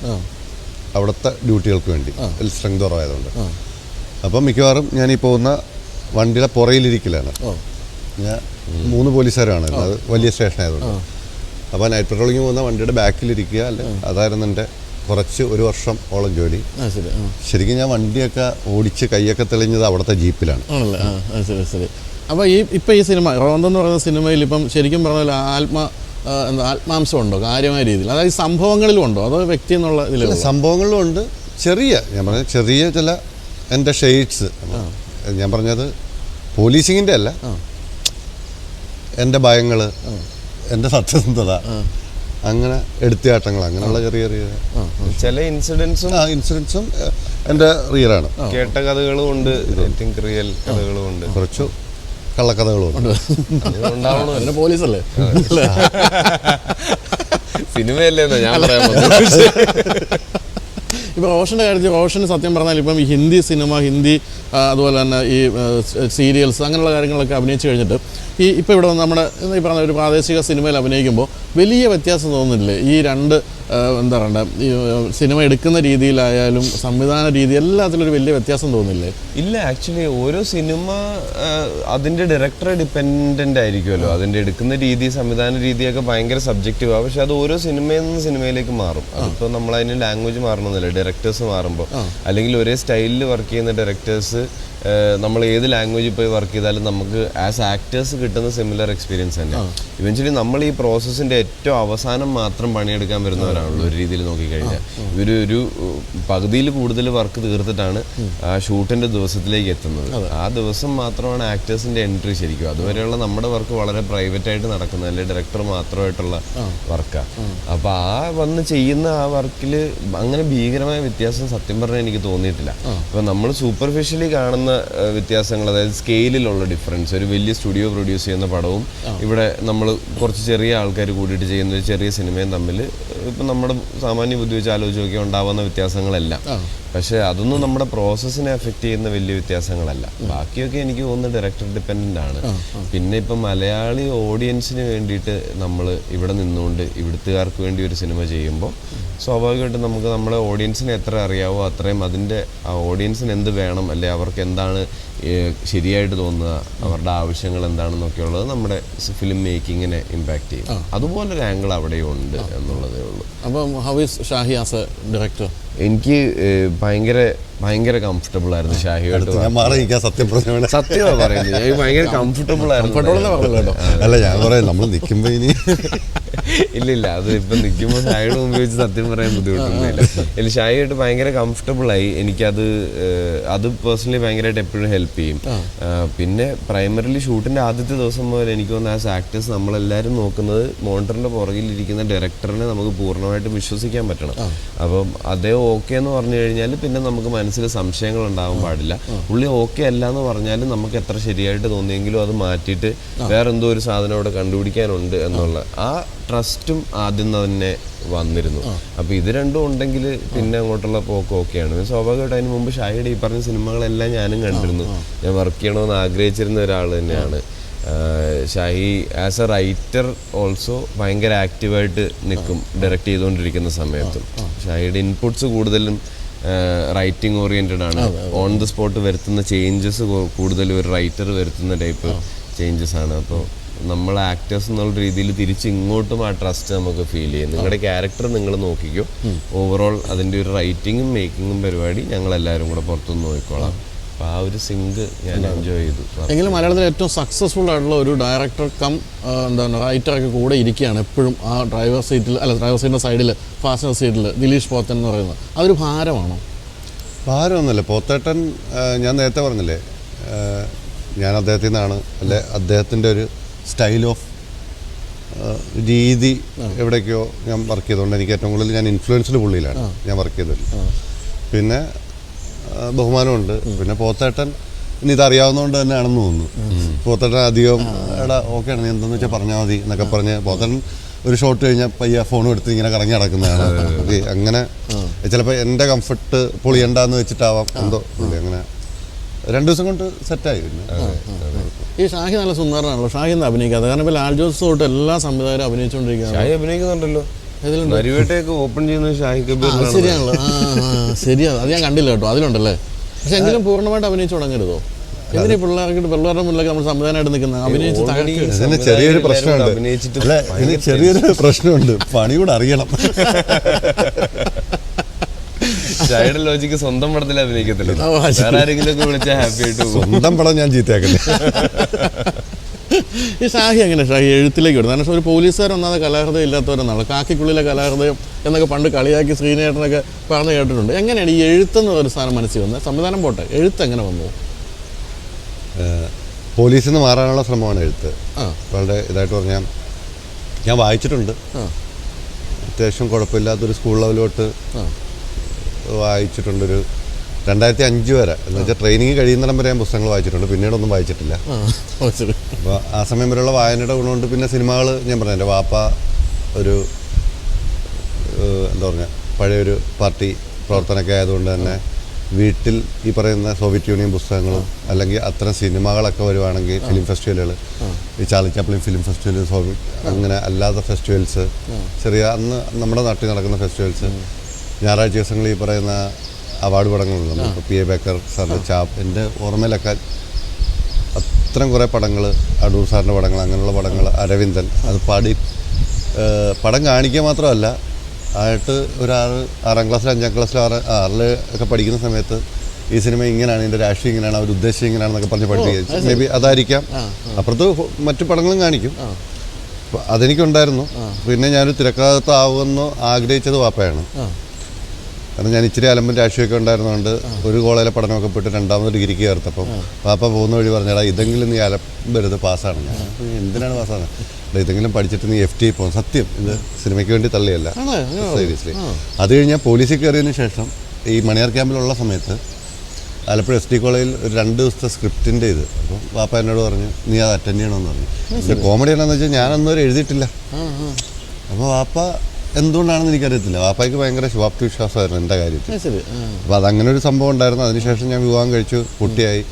അവിടുത്തെ ഡ്യൂട്ടികൾക്ക് വേണ്ടി, സ്ട്രെങ്ത് കുറവായതുകൊണ്ട്. അപ്പം മിക്കവാറും ഞാൻ ഈ പോകുന്ന വണ്ടിയുടെ പുറയിലിരിക്കലാണ്. ഞാൻ 3 പോലീസുകാരാണ്, അത് വലിയ സ്റ്റേഷനായതുകൊണ്ട്. അപ്പോൾ നൈറ്റ് പെട്രോളിങ് പോകുന്ന വണ്ടിയുടെ ബാക്കിലിരിക്കുക, അല്ലെ അതായിരുന്നു എൻ്റെ കുറച്ച് 1 വർഷം ഓളം ജോലി. ശരിക്കും ഞാൻ വണ്ടിയൊക്കെ ഓടിച്ച് കൈയൊക്കെ തെളിഞ്ഞത് അവിടുത്തെ ജീപ്പിലാണ്. ശരി. അപ്പോൾ ഇപ്പം ഈ സിനിമ റോന്തെന്ന് പറയുന്ന സിനിമയിൽ ഇപ്പം ശരിക്കും പറഞ്ഞാൽ ആത്മാംശം ഉണ്ടോ കാര്യമായ രീതിയിൽ? അതായത് സംഭവങ്ങളിലും ഉണ്ടോ അതോ വ്യക്തി എന്നുള്ള ഇതിൽ? സംഭവങ്ങളിലും ഉണ്ട്. ഞാൻ പറഞ്ഞ ചെറിയ ചില എൻ്റെ ഷെയ്ഡ്സ്, ഞാൻ പറഞ്ഞത് പോലീസിങ്ങിൻ്റെ അല്ല, എൻ്റെ ഭയങ്ങൾ, എൻ്റെ സത്യസന്ധത, അങ്ങനെ എടുത്തിയാട്ടങ്ങൾ, അങ്ങനെയുള്ള ചെറിയ ചില ഇൻസിഡൻസും എൻ്റെ റിയലാണ്. കേട്ട കഥകളും ഉണ്ട്, റിയൽ കഥകളും ഉണ്ട്, കുറച്ചു കള്ളക്കഥകളും ഉണ്ട്. ഉണ്ടാവണോ? പോലീസല്ലേ, സിനിമയല്ലേന്നോ ഞാൻ പറയാൻ. ഇപ്പോൾ റോഷൻ്റെ കാര്യത്തിൽ റോഷന് സത്യം പറഞ്ഞാൽ ഇപ്പം ഈ ഹിന്ദി സിനിമ, അതുപോലെ തന്നെ ഈ സീരിയൽസ് അങ്ങനെയുള്ള കാര്യങ്ങളൊക്കെ അഭിനയിച്ച് കഴിഞ്ഞിട്ട് ഇപ്പോൾ ഇവിടെ നമ്മുടെ ഈ പറഞ്ഞ ഒരു പ്രാദേശിക സിനിമയിൽ അഭിനയിക്കുമ്പോൾ വലിയ വ്യത്യാസം തോന്നുന്നില്ലേ? ഈ 2 എന്താ പറയണ്ട, ഈ സിനിമ എടുക്കുന്ന രീതിയിലായാലും സംവിധാന രീതി എല്ലാത്തിലൊരു വലിയ വ്യത്യാസം തോന്നില്ലേ? ഇല്ല, ആക്ച്വലി ഓരോ സിനിമ അതിൻ്റെ ഡയറക്ടറെ ഡിപ്പെൻഡൻ്റ് ആയിരിക്കുമല്ലോ. അതിൻ്റെ എടുക്കുന്ന രീതി, സംവിധാന രീതിയൊക്കെ ഭയങ്കര സബ്ജക്റ്റീവാണ്. പക്ഷെ അത് ഓരോ സിനിമയിൽ നിന്ന് സിനിമയിലേക്ക് മാറും. അതിപ്പോൾ നമ്മളതിന് ലാംഗ്വേജ് മാറണമെന്നില്ല, ഡയറക്ടേഴ്സ് മാറുമ്പോൾ, അല്ലെങ്കിൽ ഒരേ സ്റ്റൈലിൽ വർക്ക് ചെയ്യുന്ന ഡയറക്ടേഴ്സ് നമ്മൾ ഏത് ലാംഗ്വേജിൽ പോയി വർക്ക് ചെയ്താലും നമുക്ക് ആസ് ആക്ടേഴ്സ് കിട്ടുന്ന സിമിലർ എക്സ്പീരിയൻസ് തന്നെ. ഇവൻച്വലി നമ്മൾ ഈ പ്രോസസ്സിൻ്റെ ഏറ്റവും അവസാനം മാത്രം പണിയെടുക്കാൻ വരുന്നവരാണല്ലോ ഒരു രീതിയിൽ നോക്കിക്കഴിഞ്ഞാൽ. ഇവരൊരു പകുതിയിൽ കൂടുതൽ വർക്ക് തീർത്തിട്ടാണ് ആ ഷൂട്ടിൻ്റെ ദിവസത്തിലേക്ക് എത്തുന്നത്. ആ ദിവസം മാത്രമാണ് ആക്ടേഴ്സിൻ്റെ എൻട്രി ശരിക്കും. അതുവരെയുള്ള നമ്മുടെ വർക്ക് വളരെ പ്രൈവറ്റായിട്ട് നടക്കുന്നത്, അല്ലെങ്കിൽ ഡയറക്ടർ മാത്രമായിട്ടുള്ള വർക്കാണ്. അപ്പോൾ ആ വന്ന് ചെയ്യുന്ന ആ വർക്കിൽ അങ്ങനെ ഭീകരമായ വ്യത്യാസം സത്യം പറഞ്ഞാൽ എനിക്ക് തോന്നിയിട്ടില്ല. അപ്പോൾ നമ്മൾ സൂപ്പർഫിഷ്യലി കാണുന്ന വ്യത്യാസങ്ങൾ, അതായത് സ്കെയിലിലുള്ള ഡിഫറൻസ്, ഒരു വലിയ സ്റ്റുഡിയോ പ്രൊഡ്യൂസ് ചെയ്യുന്ന പടവും ഇവിടെ നമ്മൾ കുറച്ച് ചെറിയ ആൾക്കാർ കൂടിയിട്ട് ചെയ്യുന്ന ഒരു ചെറിയ സിനിമയും തമ്മിൽ ഇപ്പം നമ്മുടെ സാമാന്യ ബുദ്ധി വെച്ച് ആലോചിച്ച് നോക്കിയാൽ ഉണ്ടാവുന്ന വ്യത്യാസങ്ങളെല്ലാം. പക്ഷേ അതൊന്നും നമ്മുടെ പ്രോസസ്സിനെ എഫക്റ്റ് ചെയ്യുന്ന വലിയ വ്യത്യാസങ്ങളല്ല. ബാക്കിയൊക്കെ എനിക്ക് തോന്നുന്നത് ഡയറക്ടർ ഡിപ്പെൻഡൻ്റ് ആണ്. പിന്നെ ഇപ്പം മലയാളി ഓഡിയൻസിന് വേണ്ടിയിട്ട് നമ്മൾ ഇവിടെ നിന്നുകൊണ്ട് ഇവിടുത്തുകാർക്ക് വേണ്ടി ഒരു സിനിമ ചെയ്യുമ്പോൾ സ്വാഭാവികമായിട്ടും നമുക്ക് നമ്മുടെ ഓഡിയൻസിനെ എത്ര അറിയാവോ അത്രയും അതിൻ്റെ ആ ഓഡിയൻസിന് എന്ത് വേണം, അല്ലെ അവർക്ക് എന്താണ് ശരിയായിട്ട് തോന്നുക, അവരുടെ ആവശ്യങ്ങൾ എന്താണെന്നൊക്കെയുള്ളത് നമ്മുടെ ഫിലിം മേക്കിങ്ങിനെ ഇമ്പാക്റ്റ് ചെയ്യും. അതുപോലൊരു ആംഗിൾ അവിടെയും ഉണ്ട് എന്നുള്ളതേ ഉള്ളൂ. അപ്പം how is Shahi as A director? എനിക്ക് ഭയങ്കര ഭയങ്കര കംഫർട്ടബിൾ ആയിരുന്നു ഷാഹിയായിട്ട്. ഞാൻ മാറിയിരിക്കാൻ സത്യം പറഞ്ഞ സത്യമാണ് പറയുന്നത്, ഞാൻ ഭയങ്കര കംഫർട്ടബിൾ ആയിരുന്നു. അല്ല ഞാൻ പറയാം നമ്മൾ നിൽക്കുമ്പോ ഇനി ഇല്ല അത് ഇപ്പൊ നിൽക്കുമ്പോൾ ഷാഹിയുടെ മുമ്പ് വെച്ച് സത്യം പറയാൻ ബുദ്ധിമുട്ടൊന്നുമില്ല. എനിക്ക് ഷാഹിയായിട്ട് ഭയങ്കര കംഫർട്ടബിൾ ആയി. എനിക്കത് അത് പേഴ്സണലി ഭയങ്കരമായിട്ട് എപ്പോഴും ഹെൽപ്പ് ചെയ്യും. പിന്നെ പ്രൈമറിലി ഷൂട്ടിന്റെ ആദ്യത്തെ ദിവസം മുതൽ എനിക്ക് തോന്നുന്നു ആസ് ആക്ടേഴ്സ് നമ്മളെല്ലാവരും നോക്കുന്നത് മോണിറ്ററിന്റെ പുറകിലിരിക്കുന്ന ഡയറക്ടറിനെ നമുക്ക് പൂർണ്ണമായിട്ട് വിശ്വസിക്കാൻ പറ്റണം. അപ്പം അതേ ഓക്കെ എന്ന് പറഞ്ഞു കഴിഞ്ഞാൽ പിന്നെ നമുക്ക് മനസ്സിൽ സംശയങ്ങൾ ഉണ്ടാവാൻ പാടില്ല. പുള്ളി ഓക്കെ അല്ല എന്ന് പറഞ്ഞാലും നമുക്ക് എത്ര ശരിയായിട്ട് തോന്നിയെങ്കിലും അത് മാറ്റിയിട്ട് വേറെ എന്തോ ഒരു സാധനം അവിടെ കണ്ടുപിടിക്കാനുണ്ട് എന്നുള്ള ആ ട്രസ്റ്റും ആദ്യം തന്നെ വന്നിരുന്നു. അപ്പൊ ഇത് രണ്ടും ഉണ്ടെങ്കിൽ പിന്നെ അങ്ങോട്ടുള്ള പോക്ക് ഓക്കെയാണ്. സ്വാഭാവികമായിട്ട് അതിന് മുമ്പ് ഷാഹിയുടെ ഈ പറഞ്ഞ സിനിമകളെല്ലാം ഞാനും കണ്ടിരുന്നു. ഞാൻ വർക്ക് ചെയ്യണമെന്ന് ആഗ്രഹിച്ചിരുന്ന ഒരാൾ തന്നെയാണ് Shahi. As A writer also ഭയങ്കര ആക്റ്റീവായിട്ട് നിൽക്കും ഡയറക്റ്റ് ചെയ്തുകൊണ്ടിരിക്കുന്ന സമയത്തും. ഷാഹിയുടെ ഇൻപുട്സ് കൂടുതലും റൈറ്റിംഗ് ഓറിയന്റഡ് ആണ്. ഓൺ ദ സ്പോട്ട് വരുത്തുന്ന ചേഞ്ചസ് കൂടുതലും ഒരു റൈറ്റർ വരുത്തുന്ന ടൈപ്പ് ചേഞ്ചസ് ആണ്. അപ്പോൾ നമ്മൾ ആക്ടേഴ്സ് എന്നുള്ള രീതിയിൽ തിരിച്ച് ഇങ്ങോട്ടും ആ ട്രസ്റ്റ് നമുക്ക് ഫീൽ ചെയ്യും. നിങ്ങളുടെ ക്യാരക്ടർ നിങ്ങൾ നോക്കിക്കോ, ഓവറോൾ അതിൻ്റെ ഒരു റൈറ്റിങ്ങും മേക്കിങ്ങും പരിപാടി ഞങ്ങളെല്ലാവരും കൂടെ പുറത്തുനിന്ന് നോക്കിക്കോളാം. അപ്പോൾ ആ ഒരു സിങ്ക് ഞാൻ എൻജോയ് ചെയ്തു. എങ്കിലും മലയാളത്തിൽ ഏറ്റവും സക്സസ്ഫുൾ ആയിട്ടുള്ള ഒരു ഡയറക്ടർ കം എന്താണ് റൈറ്ററൊക്കെ കൂടെ ഇരിക്കുകയാണ് എപ്പോഴും ആ ഡ്രൈവർ സീറ്റിൻ്റെ സൈഡിൽ ഫാസ്റ്റർ സീറ്റിൽ ദിലീഷ് പോത്തൻ എന്ന് പറയുന്നത്. അതൊരു ഭാരമാണോ? ഭാരമൊന്നുമല്ല. പോത്തേട്ടൻ ഞാൻ നേരത്തെ പറഞ്ഞില്ലേ, ഞാൻ അദ്ദേഹത്തിൽ നിന്നാണ് അല്ലെ അദ്ദേഹത്തിൻ്റെ ഒരു സ്റ്റൈൽ ഓഫ് രീതി എവിടേക്കോ ഞാൻ വർക്ക് ചെയ്തുകൊണ്ട് എനിക്ക് ഏറ്റവും കൂടുതൽ ഞാൻ ഇൻഫ്ലുവൻസ്ഡ് പുള്ളിയിലാണ് ഞാൻ വർക്ക് ചെയ്തത്. പിന്നെ ബഹുമാനമുണ്ട്. പിന്നെ പോത്തേട്ടൻ ഇനി ഇതറിയാവുന്നതുകൊണ്ട് തന്നെയാണെന്ന് തോന്നുന്നു. പോത്തേട്ടൻ അധികം എടാ ഓക്കെ ആണ് നീ എന്തെന്ന് വെച്ചാൽ പറഞ്ഞാൽ മതി എന്നൊക്കെ പറഞ്ഞ് പോത്തേട്ടൻ ഒരു ഷോട്ട് കഴിഞ്ഞാൽ പയ്യ ഫോൺ എടുത്ത് ഇങ്ങനെ കറങ്ങി നടക്കുന്നതാണ്. അങ്ങനെ ചിലപ്പോൾ എൻ്റെ കംഫർട്ട് പൊളിയണ്ടെന്ന് വെച്ചിട്ടാവാം എന്തോ പുള്ളി അങ്ങനെ 2 ദിവസം കൊണ്ട് സെറ്റായി. ഈ ഷാഹി നല്ല സുന്ദരനാണല്ലോ. ഷാഹി എന്ന് അഭിനയിക്കാതെ, കാരണം ഇപ്പോൾ ലാൽ ജോസ് തൊട്ട് എല്ലാ സംവിധായകരും അഭിനയിച്ചുകൊണ്ടിരിക്കുകയാണ്. ഷാഹി അഭിനയിക്കുന്നുണ്ടല്ലോ, നരിവേട്ടയൊക്കെ ഓപ്പൺ ചെയ്യുന്നത് ഷാഹി കബീർ. ശരിയാണല്ലോ, ശരിയാണ്. അത് ഞാൻ കണ്ടില്ല കേട്ടോ, അതിലുണ്ടല്ലേ. പക്ഷെ എങ്കിലും പൂർണ്ണമായിട്ട് അഭിനയിച്ചു തുടങ്ങരുതോ? എന്തിനാ പിള്ളേരുടെ മുന്നിലൊക്കെ നമ്മൾ സംവിധാനമായിട്ട് നിൽക്കുന്നത്? അഭിനയിച്ച് ഇതിന് ചെറിയൊരു പ്രശ്നമുണ്ട്. അല്ല ഇതിന് ചെറിയൊരു പ്രശ്നമുണ്ട്, പണി കൂടെ അറിയണം. ഷാഹിയുടെ ലോജിക്ക് സ്വന്തം പടത്തിൽ അഭിനയിക്കത്തില്ല, വേറെ ആരെങ്കിലും ഒക്കെ വിളിച്ചാൽ ഹാപ്പി ആയിട്ട് സ്വന്തം പടം ഞാൻ ചീത്തയാക്കല്ലേ. ഈ ഷാഹി എങ്ങനെ ഷാഹി എഴുത്തിലേക്ക് വിടും? കാരണം ഒരു പോലീസുകാർ ഒന്നാമത് കലാഹൃദയം ഇല്ലാത്തവരെന്നാണ്. കാക്കിക്കുള്ളിലെ കലാഹൃദയം എന്നൊക്കെ പണ്ട് കളിയാക്കി ശ്രീനേട്ടനൊക്കെ പറഞ്ഞു കേട്ടിട്ടുണ്ട്. എങ്ങനെയാണ് ഈ എഴുത്തെന്ന് ഒരു സാധനം മനസ്സിൽ വന്നത്? സംവിധാനം പോട്ടെ, എഴുത്ത് എങ്ങനെ വന്നു? പോലീസിൽ നിന്ന് മാറാനുള്ള ശ്രമമാണ് എഴുത്ത്. വളരെ ഇതായിട്ട് പറഞ്ഞാൽ ഞാൻ വായിച്ചിട്ടുണ്ട്. അത്യാവശ്യം കുഴപ്പമില്ലാത്തൊരു സ്കൂൾ ലെവലോട്ട് വായിച്ചിട്ടുണ്ടൊരു 2005 വരെ. എന്ന് വെച്ചാൽ ട്രെയിനിങ് കഴിയുന്നിടം വരെ ഞാൻ പുസ്തകങ്ങൾ വായിച്ചിട്ടുണ്ട്, പിന്നീടൊന്നും വായിച്ചിട്ടില്ല. അപ്പോൾ ആ സമയം വരെയുള്ള വായനയുടെ ഗുണമുണ്ട്. പിന്നെ സിനിമകൾ ഞാൻ പറഞ്ഞു, എൻ്റെ വാപ്പ ഒരു എന്താ പറയുക പഴയൊരു പാർട്ടി പ്രവർത്തനമൊക്കെ ആയതുകൊണ്ട് തന്നെ വീട്ടിൽ ഈ പറയുന്ന സോവിയറ്റ് യൂണിയൻ പുസ്തകങ്ങളും അല്ലെങ്കിൽ അത്തരം സിനിമകളൊക്കെ വരുവാണെങ്കിൽ ഫിലിം ഫെസ്റ്റിവലുകൾ, ഈ ചാർലി ചാപ്ലിൻ ഫിലിം ഫെസ്റ്റിവൽ, അങ്ങനെ അല്ലാത്ത ഫെസ്റ്റിവൽസ്, ചെറിയ അന്ന് നമ്മുടെ നാട്ടിൽ നടക്കുന്ന ഫെസ്റ്റിവൽസ്, ഞായറാഴ്ച ദിവസങ്ങളിൽ ഈ പറയുന്ന അവാർഡ് പടങ്ങളുണ്ട്. നമുക്ക് പി എ ബേക്കർ സാറിൻ്റെ ചാപ്പ്, എൻ്റെ ഓർമ്മയിലൊക്കെ അത്തരം കുറേ പടങ്ങൾ, അടൂർ സാറിൻ്റെ പടങ്ങൾ, അങ്ങനെയുള്ള പടങ്ങൾ, അരവിന്ദൻ, അത് പടം കാണിക്കുക മാത്രമല്ല ആയിട്ട് ഒരു 6ാം ക്ലാസ്സിൽ 5ാം ക്ലാസ്സിൽ 6 ഒക്കെ പഠിക്കുന്ന സമയത്ത് ഈ സിനിമ ഇങ്ങനെയാണ്, ഇതിൻ്റെ രാഷ്ട്രീയം ഇങ്ങനെയാണ്, അവർ ഉദ്ദേശം ഇങ്ങനെയാണെന്നൊക്കെ പറഞ്ഞ് പഠിപ്പിക്കുക. മേ ബി അതായിരിക്കാം. അപ്പുറത്ത് മറ്റു പടങ്ങളും കാണിക്കും. അപ്പോൾ അതെനിക്കുണ്ടായിരുന്നു. പിന്നെ ഞാനൊരു തിരക്കഥാകൃത്താവുമെന്ന് ആഗ്രഹിച്ചത് വാപ്പയാണ്. കാരണം ഞാൻ ഇച്ചിരി അലമ്പും രാഷ്ട്രീയമൊക്കെ ഉണ്ടായിരുന്നുകൊണ്ട് ഒരു കോളേജിലെ പഠനമൊക്കെ പോയിട്ട് 2ാമത് ഡിഗ്രിക്ക് ചേർത്തപ്പം പാപ്പ പോകുന്ന വഴി പറഞ്ഞാൽ ഇതെങ്കിലും നീ അലമ്പരുത്, പാസ്സാണ്. ഞാൻ എന്തിനാണ് പാസ്സാണ്? ഇതെങ്കിലും പഠിച്ചിട്ട് നീ FT പോകും. സത്യം, ഇത് സിനിമയ്ക്ക് വേണ്ടി തള്ളിയല്ല, സീരിയസ്ലി. അത് കഴിഞ്ഞാൽ പോലീസിൽ കയറിയതിന് ശേഷം ഈ മണിയാർ ക്യാമ്പിലുള്ള സമയത്ത് ആലപ്പുഴ SD കോളേജിൽ ഒരു 2 ദിവസത്തെ സ്ക്രിപ്റ്റിൻ്റെ ഇത്. അപ്പോൾ പാപ്പ എന്നോട് പറഞ്ഞു നീ അത് അറ്റൻഡ് ചെയ്യണമെന്ന് പറഞ്ഞു. ഇതിൻ്റെ കോമഡി എന്താണെന്ന് വെച്ചാൽ ഞാനൊന്നും വരെ എഴുതിയിട്ടില്ല. അപ്പോൾ വാപ്പ എന്തുകൊണ്ടാണെന്ന് എനിക്കറിയത്തില്ല. വാപ്പായ്ക്ക് ഭയങ്കര ശുഭാപ്തി വിശ്വാസമായിരുന്നു എൻ്റെ കാര്യത്തിൽ. അപ്പോൾ അതങ്ങനെ ഒരു സംഭവം ഉണ്ടായിരുന്നു. അതിനുശേഷം ഞാൻ വിവാഹം കഴിച്ചു, കുട്ടിയായി.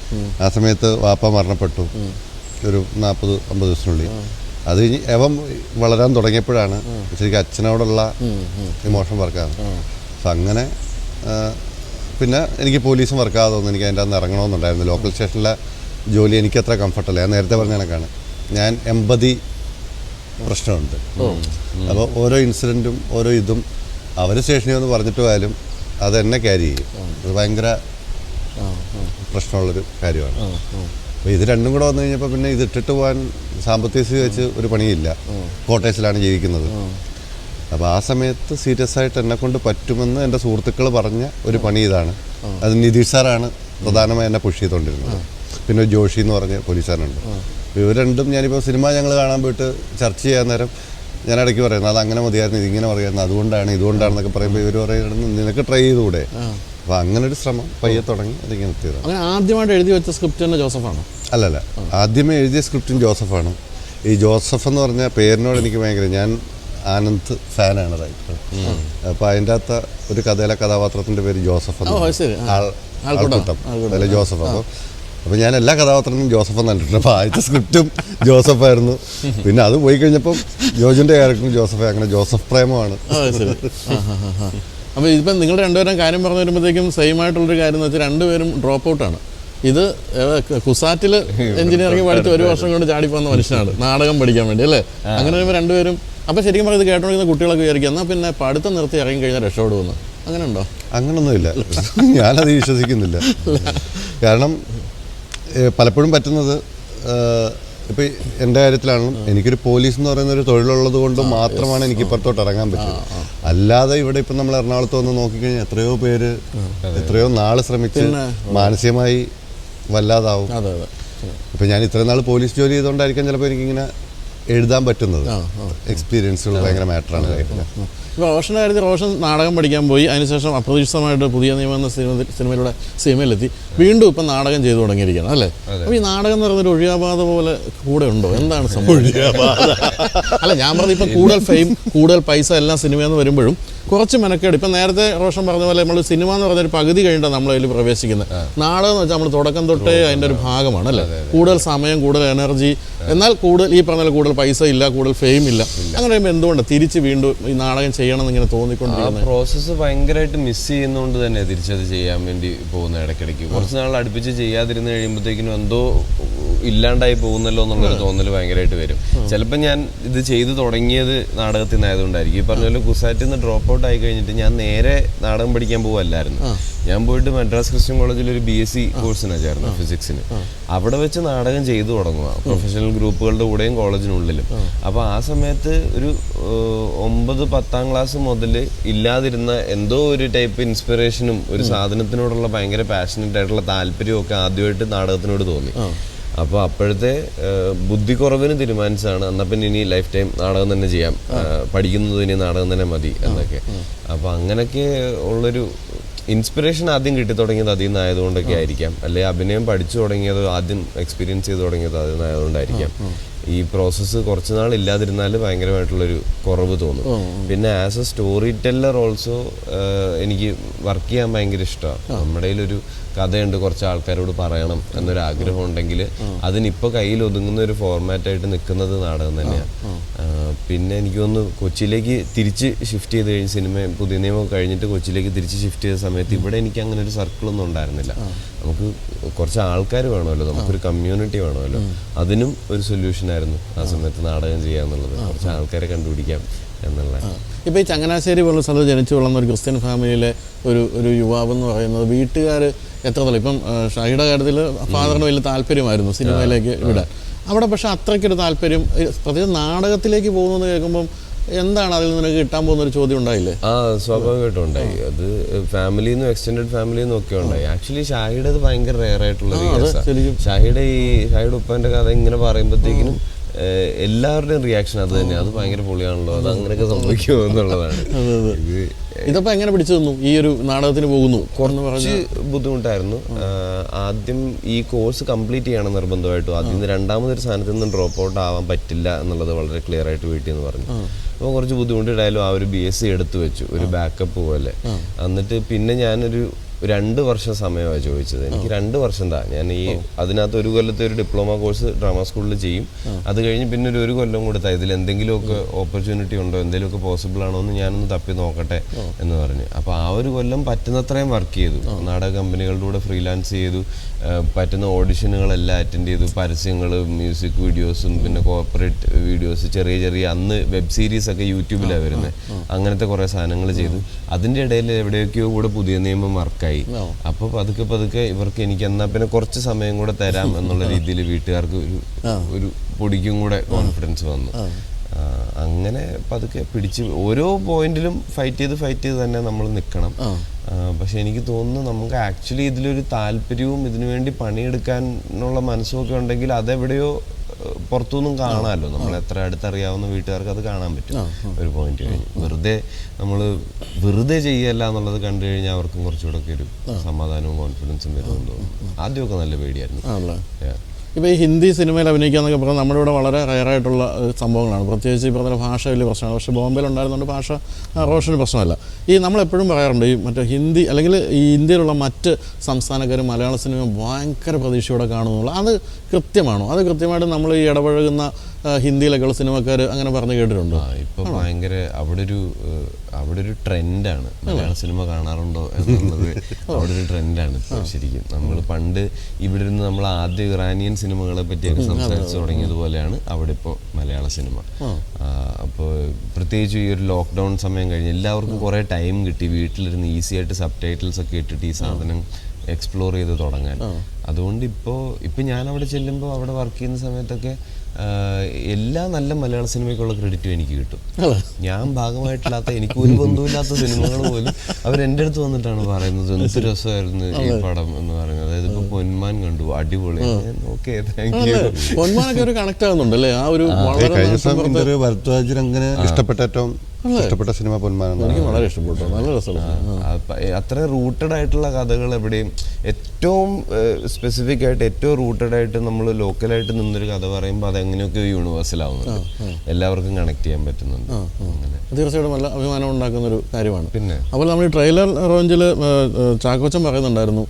ആ സമയത്ത് വാപ്പ മരണപ്പെട്ടു ഒരു 40-50 ദിവസത്തിനുള്ളിൽ. അത് കഴിഞ്ഞ് എവം വളരാൻ തുടങ്ങിയപ്പോഴാണ് ശരിക്കും അച്ഛനോടുള്ള ഇമോഷൻ വർക്കാണ്. അപ്പം അങ്ങനെ പിന്നെ എനിക്ക് പോലീസും വർക്കാതെ തോന്നുന്നു. എനിക്ക് അതിൻ്റെ അന്ന് ഇറങ്ങണമെന്നുണ്ടായിരുന്നു. ലോക്കൽ സ്റ്റേഷനിലെ ജോലി എനിക്കത്ര കംഫർട്ടല്ല. ഞാൻ നേരത്തെ പറഞ്ഞ കണക്കാണ്, ഞാൻ എമ്പതി പ്രശ്നമുണ്ട്. അപ്പോൾ ഓരോ ഇൻസിഡൻറ്റും ഓരോ ഇതും അവർ സ്റ്റേഷനിൽ വന്ന് പറഞ്ഞിട്ട് പോയാലും അതെന്നെ ക്യാരി ചെയ്യും. അത് ഭയങ്കര പ്രശ്നമുള്ളൊരു കാര്യമാണ്. അപ്പോൾ ഇത് രണ്ടും കൂടെ വന്നു കഴിഞ്ഞപ്പോൾ പിന്നെ ഇത് ഇട്ടിട്ട് പോകാൻ സാമ്പത്തിക സ്ഥിതി വെച്ച് ഒരു പണിയില്ല. കോട്ടേഴ്സിലാണ് ജീവിക്കുന്നത്. അപ്പോൾ ആ സമയത്ത് സീരിയസ് ആയിട്ട് എന്നെ കൊണ്ട് പറ്റുമെന്ന് എൻ്റെ സുഹൃത്തുക്കൾ പറഞ്ഞ ഒരു പണി ഇതാണ്. അത് നിതീഷ് സാറാണ് പ്രധാനമായി എന്നെ പുഷ് ചെയ്തുകൊണ്ടിരുന്നത്. പിന്നെ ജോഷി എന്ന് പറഞ്ഞ പോലീസുകാരുണ്ട്. ഇവർ രണ്ടും ഞാനിപ്പോൾ സിനിമ ഞങ്ങൾ കാണാൻ പോയിട്ട് ചർച്ച ചെയ്യാൻ നേരം ഞാൻ ഇടയ്ക്ക് പറയുന്നത് അത് അങ്ങനെ മതിയായിരുന്നു, ഇതിങ്ങനെ പറയായിരുന്നു, ഇതുകൊണ്ടാണെന്നൊക്കെ പറയുമ്പോൾ ഇവർ പറയുന്നത് നിനക്ക് ട്രൈ ചെയ്തുകൂടെ. അപ്പോൾ അങ്ങനെ ഒരു ശ്രമം പയ്യെ തുടങ്ങി അതിങ്ങനെ എത്തിയതാണ്. അങ്ങനെ ആദ്യമായിട്ട് എഴുതി വെച്ച സ്ക്രിപ്റ്റ് തന്നെ ജോസഫാണോ? അല്ലല്ല, ആദ്യമേ എഴുതിയ സ്ക്രിപ്റ്റും ജോസഫാണ്. ഈ ജോസഫ് എന്ന് പറഞ്ഞ പേരിനോട് എനിക്ക് ഭയങ്കര, ഞാൻ ആനന്ദ് ഫാനാണ് റൈറ്റർ. അപ്പോൾ അതിൻ്റെ അകത്ത് ഒരു കഥയിലെ കഥാപാത്രത്തിൻ്റെ പേര് ജോസഫ് ആൾക്കൂട്ടം, അതിലെ ജോസഫ്. അപ്പോൾ ഞാൻ എല്ലാ കഥാപാത്രത്തിനും ജോസഫ് എന്ന് കണ്ടിട്ടുണ്ട്. അപ്പോൾ ആദ്യത്തെ സ്ക്രിപ്റ്റും ജോസഫായിരുന്നു. പിന്നെ അത് പോയി കഴിഞ്ഞപ്പം ജോജിൻ്റെ ക്യാരക്ടറും ജോസഫ്, അങ്ങനെ ജോസഫ് പ്രേമമാണ്. അപ്പോൾ ഇതിപ്പം നിങ്ങളുടെ രണ്ടുപേരും കാര്യം പറഞ്ഞു വരുമ്പോഴത്തേക്കും സെയിം ആയിട്ടുള്ളൊരു കാര്യം എന്ന് വെച്ചാൽ രണ്ടുപേരും ഡ്രോപ്പ് ഔട്ടാണ്. ഇത് കുസാറ്റിൽ എഞ്ചിനീയറിംഗ് പഠിച്ച് ഒരു വർഷം കൊണ്ട് ചാടിപ്പോകുന്ന മനുഷ്യനാണ് നാടകം പഠിക്കാൻ വേണ്ടി, അല്ലേ? അങ്ങനെ വരുമ്പോൾ രണ്ടുപേരും അപ്പോൾ ശരിക്കും പറഞ്ഞത് കേട്ടോണ്ടിരിക്കുന്ന കുട്ടികളൊക്കെ വിചാരിക്കുക എന്നാൽ പിന്നെ പഠിത്തം നിർത്തി ഇറങ്ങി കഴിഞ്ഞാൽ രക്ഷപ്പെടുമെന്ന്. അങ്ങനെ ഉണ്ടോ? അങ്ങനൊന്നുമില്ല, ഞാനത് വിശ്വസിക്കുന്നില്ല. കാരണം പലപ്പോഴും പറ്റുന്നത് ഇപ്പോൾ എൻ്റെ കാര്യത്തിലാണെങ്കിലും എനിക്കൊരു പോലീസ് എന്ന് പറയുന്ന ഒരു തൊഴിലുള്ളത് കൊണ്ട് മാത്രമാണ് എനിക്ക് ഇപ്പുറത്തോട്ട് ഇറങ്ങാൻ പറ്റുന്നത്. അല്ലാതെ ഇവിടെ ഇപ്പം നമ്മൾ എറണാകുളത്ത് വന്ന് നോക്കിക്കഴിഞ്ഞാൽ എത്രയോ പേര് എത്രയോ നാൾ ശ്രമിച്ച് മാനസികമായി വല്ലാതാവും. ഇപ്പം ഞാൻ ഇത്രയും നാൾ പോലീസ് ജോലി ചെയ്തുകൊണ്ടായിരിക്കാം ചിലപ്പോൾ എനിക്കിങ്ങനെ എഴുതാൻ പറ്റുന്നത്. എക്സ്പീരിയൻസുകൾ ഭയങ്കര മാറ്ററാണ് ലൈഫിൽ. ഇപ്പോൾ റോഷൻ്റെ കാര്യത്തിൽ റോഷൻ നാടകം പഠിക്കാൻ പോയി, അതിനുശേഷം അപ്രതീക്ഷിതമായിട്ട് പുതിയ നിയമം എന്ന സിനിമയിലെത്തി, വീണ്ടും ഇപ്പം നാടകം ചെയ്തു തുടങ്ങിയിരിക്കുകയാണ്, അല്ലേ? അപ്പോൾ ഈ നാടകം എന്ന് പറയുന്നൊരു ഒഴിയാബാധ പോലെ കൂടെ ഉണ്ടോ? എന്താണ് സംഭവം? അല്ല, ഞാൻ പറഞ്ഞത് ഇപ്പം കൂടുതൽ ഫെയിം, കൂടുതൽ പൈസ എല്ലാം സിനിമയെന്ന് വരുമ്പോഴും കുറച്ച് മെനക്കേട്. ഇപ്പം നേരത്തെ റോഷൻ പറഞ്ഞ പോലെ നമ്മൾ സിനിമ എന്ന് പറഞ്ഞൊരു പകുതി കഴിഞ്ഞിട്ടാണ് നമ്മളതിൽ പ്രവേശിക്കുന്നത്. നാടകം എന്ന് വെച്ചാൽ നമ്മൾ തുടക്കം തൊട്ടേ അതിൻ്റെ ഒരു ഭാഗമാണ്, അല്ലേ? കൂടുതൽ സമയം, കൂടുതൽ എനർജി, എന്നാൽ കൂടുതൽ ഈ പറഞ്ഞ കൂടുതൽ പൈസ ഇല്ല, കൂടുതൽ ഫെയിം ഇല്ല. അങ്ങനെ വരുമ്പോൾ എന്തുകൊണ്ടാണ് തിരിച്ച് വീണ്ടും ഈ നാടകം ചെയ്യണം എന്നിങ്ങനെ തോന്നിക്കൊണ്ടിരിക്കുന്നത്? ആ പ്രോസസ്സ് ഭയങ്കരമായിട്ട് മിസ് ചെയ്യുന്നതുകൊണ്ട് തന്നെ തിരിച്ചത് ചെയ്യാൻ വേണ്ടി പോകുന്ന ഇടയ്ക്കിടയ്ക്ക് കുറച്ച് നാൾ അടുപ്പിച്ച് ചെയ്യാതിരുന്ന് കഴിയുമ്പോഴത്തേക്കിനും എന്തോ ഇല്ലാണ്ടായി പോകുന്നല്ലോ എന്നുള്ളൊരു തോന്നൽ ഭയങ്കരമായിട്ട് വരും. ചിലപ്പോൾ ഞാൻ ഇത് ചെയ്തു തുടങ്ങിയത് നാടകത്തിൽ നിന്നായതുകൊണ്ടായിരിക്കും. ഈ പറഞ്ഞ പോലെ കുസാറ്റിൽ നിന്ന് ഡ്രോപ്പ് ഔട്ട് ആയി കഴിഞ്ഞിട്ട് ഞാൻ നേരെ നാടകം പഠിക്കാൻ പോവല്ലായിരുന്നു. ഞാൻ പോയിട്ട് മദ്രാസ് ക്രിസ്ത്യൻ കോളേജിൽ ഒരു BSc കോഴ്സിനാണ് ചേർന്നത്, ഫിസിക്സിന്. അവിടെ വെച്ച് നാടകം ചെയ്തു തുടങ്ങുക, പ്രൊഫഷണൽ ഗ്രൂപ്പുകളുടെ കൂടെയും കോളേജിനുള്ളിലും. അപ്പോൾ ആ സമയത്ത് ഒരു 9-10 ക്ലാസ് മുതൽ ഇല്ലാതിരുന്ന എന്തോ ഒരു ടൈപ്പ് ഇൻസ്പിറേഷനും ഒരു സാധനത്തിനോടുള്ള ഭയങ്കര പാഷനറ്റ് ആയിട്ടുള്ള താല്പര്യവും ഒക്കെ ആദ്യമായിട്ട് നാടകത്തിനോട് തോന്നി. അപ്പോൾ അപ്പോഴത്തെ ബുദ്ധിക്കുറവിന് തീരുമാനിച്ചതാണ് എന്നാൽ പിന്നെ ഇനി ലൈഫ് ടൈം നാടകം തന്നെ ചെയ്യാം, പഠിക്കുന്നത് ഇനി നാടകം തന്നെ മതി എന്നൊക്കെ. അപ്പോൾ അങ്ങനെയൊക്കെ ഉള്ളൊരു ഇൻസ്പിറേഷൻ ആദ്യം കിട്ടി തുടങ്ങിയത് അതിൽ നിന്നായതുകൊണ്ടൊക്കെ ആയിരിക്കാം. അല്ലെങ്കിൽ അഭിനയം പഠിച്ചു തുടങ്ങിയത് ആദ്യം എക്സ്പീരിയൻസ് ചെയ്ത് തുടങ്ങിയത് അതിൽ നിന്നായതുകൊണ്ടായിരിക്കാം. ഈ പ്രോസസ്സ് കുറച്ച് നാൾ ഇല്ലാതിരുന്നാൽ ഭയങ്കരമായിട്ടുള്ളൊരു കുറവ് തോന്നും. പിന്നെ as A story teller also എനിക്ക് വർക്ക് ചെയ്യാൻ ഭയങ്കര ഇഷ്ടമാണ്. നമ്മുടെ കയ്യിലൊരു കഥയുണ്ട്, കുറച്ച് ആൾക്കാരോട് പറയണം എന്നൊരു ആഗ്രഹം ഉണ്ടെങ്കിൽ അതിനിപ്പോൾ കയ്യിൽ ഒതുങ്ങുന്ന ഒരു ഫോർമാറ്റായിട്ട് നിൽക്കുന്നത് നാടകം തന്നെയാണ്. പിന്നെ എനിക്ക് തോന്നുന്നു കൊച്ചിയിലേക്ക് തിരിച്ച് ഷിഫ്റ്റ് ചെയ്ത് കഴിഞ്ഞ് പുതിയ നിയമം കഴിഞ്ഞിട്ട് കൊച്ചിയിലേക്ക് തിരിച്ച് ഷിഫ്റ്റ് ചെയ്ത സമയത്ത് ഇവിടെ എനിക്ക് അങ്ങനെ ഒരു സർക്കിളൊന്നും ഉണ്ടായിരുന്നില്ല. നമുക്ക് കുറച്ച് ആൾക്കാർ വേണമല്ലോ, നമുക്കൊരു കമ്മ്യൂണിറ്റി വേണമല്ലോ. അതിനും ഒരു സൊല്യൂഷനായിരുന്നു ആ സമയത്ത് നാടകം ചെയ്യാന്നുള്ളത്, കുറച്ച് ആൾക്കാരെ കണ്ടുപിടിക്കാം എന്നുള്ള. ഇപ്പോൾ ഈ ചങ്ങനാശ്ശേരി പോലുള്ള സ്ഥലത്ത് ജനിച്ചു വളർന്ന ഒരു ക്രിസ്ത്യൻ ഫാമിലിയിലെ ഒരു യുവാവ് എന്ന് പറയുന്നത് വീട്ടുകാർ എത്രത്തോളം, ഇപ്പം ഷാഹിയുടെ കാര്യത്തിൽ ഫാദറിന് വലിയ താല്പര്യമായിരുന്നു സിനിമയിലേക്ക് വിടാൻ. അവിടെ പക്ഷെ അത്രയ്ക്കൊരു താല്പര്യം, പ്രത്യേകിച്ച് നാടകത്തിലേക്ക് പോകുന്നത് കേൾക്കുമ്പം എന്താണ് അതിൽ നിനക്ക് കിട്ടാൻ പോകുന്നൊരു ചോദ്യം ഉണ്ടായില്ലേ? സ്വാഭാവികമായിട്ടും ഉണ്ടായി. അത് ഫാമിലിന്നും എക്സ്റ്റെൻഡഡ് ഫാമിലിന്നും ഒക്കെ ഉണ്ടായി. ആക്ച്വലി ഷാഹിയുടെ അത് ഭയങ്കര റെയർ ആയിട്ടുള്ള ഷാഹിയുടെ ഉപ്പാന്റെ കഥ ഇങ്ങനെ പറയുമ്പോഴത്തേക്കിനും എല്ലാവരുടെയും റിയാക്ഷൻ അത് തന്നെയാണ്, അത് ഭയങ്കര പൊളിയാണല്ലോ, അത് അങ്ങനെയൊക്കെ സംഭവിക്കുമോ എന്നുള്ളതാണ്. ഇതപ്പോൾ എങ്ങനെ പിടിച്ചു തന്നു ഈ ഒരു നാടകത്തിന് പോകുന്നു? കുറച്ച് ബുദ്ധിമുട്ടായിരുന്നു. ആദ്യം ഈ കോഴ്സ് കംപ്ലീറ്റ് ചെയ്യണം നിർബന്ധമായിട്ടും. ആദ്യം രണ്ടാമതൊരു സ്ഥാനത്ത് നിന്നും ഡ്രോപ്പ് ഔട്ട് ആവാൻ പറ്റില്ല എന്നുള്ളത് വളരെ ക്ലിയർ ആയിട്ട് വീട്ടിൽ നിന്ന് പറഞ്ഞു. അപ്പോൾ കുറച്ച് ബുദ്ധിമുട്ടുണ്ടായാലും ആ ഒരു BSc എടുത്തു വെച്ചു, ഒരു ബാക്കപ്പ് പോലെ. എന്നിട്ട് പിന്നെ ഞാനൊരു 2 വർഷം സമയമാണ് ചോദിച്ചത്. എനിക്ക് 2 വർഷം ഞാൻ ഈ അതിനകത്ത് ഒരു കൊല്ലത്തെ ഒരു ഡിപ്ലോമ കോഴ്സ് ഡ്രാമ സ്കൂളിൽ ചെയ്യും. അത് കഴിഞ്ഞ് പിന്നെ ഒരു കൊല്ലം കൊടുത്താൽ ഇതിൽ എന്തെങ്കിലുമൊക്കെ ഓപ്പർച്യൂണിറ്റി ഉണ്ടോ, എന്തെങ്കിലുമൊക്കെ പോസിബിൾ ആണോ എന്ന് ഞാനൊന്ന് തപ്പി നോക്കട്ടെ എന്ന് പറഞ്ഞു. അപ്പോൾ ആ ഒരു കൊല്ലം പറ്റുന്നത്രയും വർക്ക് ചെയ്തു, നാടക കമ്പനികളുടെ കൂടെ ഫ്രീലാൻസ് ചെയ്തു, പറ്റുന്ന ഓഡിഷനുകളെല്ലാം അറ്റൻഡ് ചെയ്തു, പരസ്യങ്ങൾ, മ്യൂസിക് വീഡിയോസും പിന്നെ കോർപ്പറേറ്റ് വീഡിയോസ്, ചെറിയ ചെറിയ അന്ന് വെബ് സീരീസ് ഒക്കെ യൂട്യൂബിലാണ് വരുന്നത്, അങ്ങനത്തെ കുറേ സാധനങ്ങൾ ചെയ്തു. അതിൻ്റെ ഇടയിൽ എവിടെയൊക്കെയോ കൂടെ പുതിയ നിയമം വർക്ക് വർക്കായി. അപ്പോൾ പതുക്കെ പതുക്കെ ഇവർക്ക് എനിക്ക് എന്നാൽ പിന്നെ കുറച്ച് സമയം കൂടെ തരാം എന്നുള്ള രീതിയിൽ വീട്ടുകാർക്ക് ഒരു പൊടിക്കും കൂടെ കോൺഫിഡൻസ് വന്നു. അങ്ങനെ പതുക്കെ പിടിച്ച് ഓരോ പോയിന്റിലും ഫൈറ്റ് ചെയ്ത് തന്നെ നമ്മൾ നിൽക്കണം. പക്ഷെ എനിക്ക് തോന്നുന്നു നമുക്ക് ആക്ച്വലി ഇതിലൊരു താല്പര്യവും ഇതിനു വേണ്ടി പണിയെടുക്കാനുള്ള മനസ്സും ഒക്കെ ഉണ്ടെങ്കിൽ അതെവിടെയോ പുറത്തുനിന്നും കാണാമല്ലോ. നമ്മൾ എത്ര അടുത്തറിയാവുന്ന വീട്ടുകാർക്ക് അത് കാണാൻ പറ്റും ഒരു പോയിന്റ് കഴിഞ്ഞ്. വെറുതെ ചെയ്യല്ല എന്നുള്ളത് കണ്ടു കഴിഞ്ഞാൽ അവർക്കും കുറച്ചുകൂടെ ഒക്കെ ഒരു സമാധാനവും കോൺഫിഡൻസും വരുമെന്ന് തോന്നുന്നു. ആദ്യമൊക്കെ നല്ല പേടിയായിരുന്നു. ഇപ്പോൾ ഈ ഹിന്ദി സിനിമയിൽ അഭിനയിക്കുക എന്നൊക്കെ പറഞ്ഞാൽ നമ്മുടെ ഇവിടെ വളരെ റയറായിട്ടുള്ള സംഭവങ്ങളാണ്. പ്രത്യേകിച്ച് ഈ പറഞ്ഞ ഭാഷ വലിയ പ്രശ്നമാണ്. പക്ഷേ ബോംബെയിൽ ഉണ്ടായിരുന്നുകൊണ്ട് ഭാഷ റോഷന് പ്രശ്നമല്ല. ഈ നമ്മളെപ്പോഴും പറയാറുണ്ട് ഈ മറ്റേ ഹിന്ദി അല്ലെങ്കിൽ ഈ ഇന്ത്യയിലുള്ള മറ്റ് സംസ്ഥാനക്കാർ മലയാള സിനിമ ഭയങ്കര പ്രതീക്ഷയോടെ കാണുന്നുള്ള അത് കൃത്യമാണോ? അത് കൃത്യമായിട്ട് നമ്മൾ ഈ ഇടപഴകുന്ന ഹിന്ദിയിലൊക്കെയുള്ള സിനിമക്കാർ അങ്ങനെ പറഞ്ഞു കേട്ടിട്ടുണ്ടോ? ഇപ്പോൾ ഭയങ്കര അവിടെ ഒരു ട്രെൻഡാണ്. മലയാള സിനിമ കാണാറുണ്ടോ എന്നുള്ളത് അവിടെ ഒരു ട്രെൻഡാണ് ഇപ്പോൾ ശരിക്കും. നമ്മൾ പണ്ട് ഇവിടെ ഇരുന്ന് നമ്മൾ ആദ്യ ഇറാനിയൻ സിനിമകളെ പറ്റിയൊക്കെ സംസാരിച്ച് തുടങ്ങിയതുപോലെയാണ് അവിടെ ഇപ്പോൾ മലയാള സിനിമ. അപ്പോൾ പ്രത്യേകിച്ച് ഈ ഒരു ലോക്ക്ഡൗൺ സമയം കഴിഞ്ഞ് എല്ലാവർക്കും കുറേ ടൈം കിട്ടി വീട്ടിലിരുന്ന് ഈസി ആയിട്ട് സബ് ടൈറ്റിൽസ് ഒക്കെ ഇട്ടിട്ട് ഈ സാധനം എക്സ്പ്ലോർ ചെയ്ത് തുടങ്ങാൻ. അതുകൊണ്ട് ഇപ്പോൾ ഞാൻ അവിടെ ചെല്ലുമ്പോൾ അവിടെ വർക്ക് ചെയ്യുന്ന സമയത്തൊക്കെ എല്ലാ നല്ല മലയാള സിനിമയ്ക്കുള്ള ക്രെഡിറ്റും എനിക്ക് കിട്ടും. ഞാൻ ഭാഗമായിട്ടില്ലാത്ത എനിക്ക് ഒരു ബന്ധമില്ലാത്ത സിനിമകൾ പോലും അവരെൻ്റെ അടുത്ത് വന്നിട്ടാണ് പറയുന്നത് എന്ത് രസമായിരുന്നു ഈ പടം എന്ന് പറയുന്നത്. അതായത് ഇപ്പോൾ പൊന്മാൻ കണ്ടു, അടിപൊളി. Okay, thank you. പൊന്മാനൊക്കെ ഒരു കണക്ട് ആകുന്നുണ്ടല്ലേ? ആ ഒരു അങ്ങനെ ഇഷ്ടപ്പെട്ട സിനിമ പൊന്മാനാണ്. എനിക്ക് വളരെ ഇഷ്ടപ്പെട്ടു. നല്ല രസമാണ്. അത്ര റൂട്ടഡ് ആയിട്ടുള്ള കഥകൾ എവിടെയും ഏറ്റവും സ്പെസിഫിക് ആയിട്ട് ഏറ്റവും റൂട്ടഡ് ആയിട്ട് നമ്മൾ ലോക്കലായിട്ട് നിന്നൊരു കഥ പറയുമ്പോൾ അത് എങ്ങനെയൊക്കെ യൂണിവേഴ്സൽ ആവുന്നുണ്ട്, എല്ലാവർക്കും കണക്ട് ചെയ്യാൻ പറ്റുന്നുണ്ട്. തീർച്ചയായിട്ടും നല്ല അഭിമാനം ഉണ്ടാക്കുന്ന ഒരു കാര്യമാണ്. പിന്നെ അപ്പോൾ നമ്മൾ ഈ ട്രെയിലർ റോഞ്ചിൽ ചാക്കോച്ചൻ പറയുന്നുണ്ടായിരുന്നു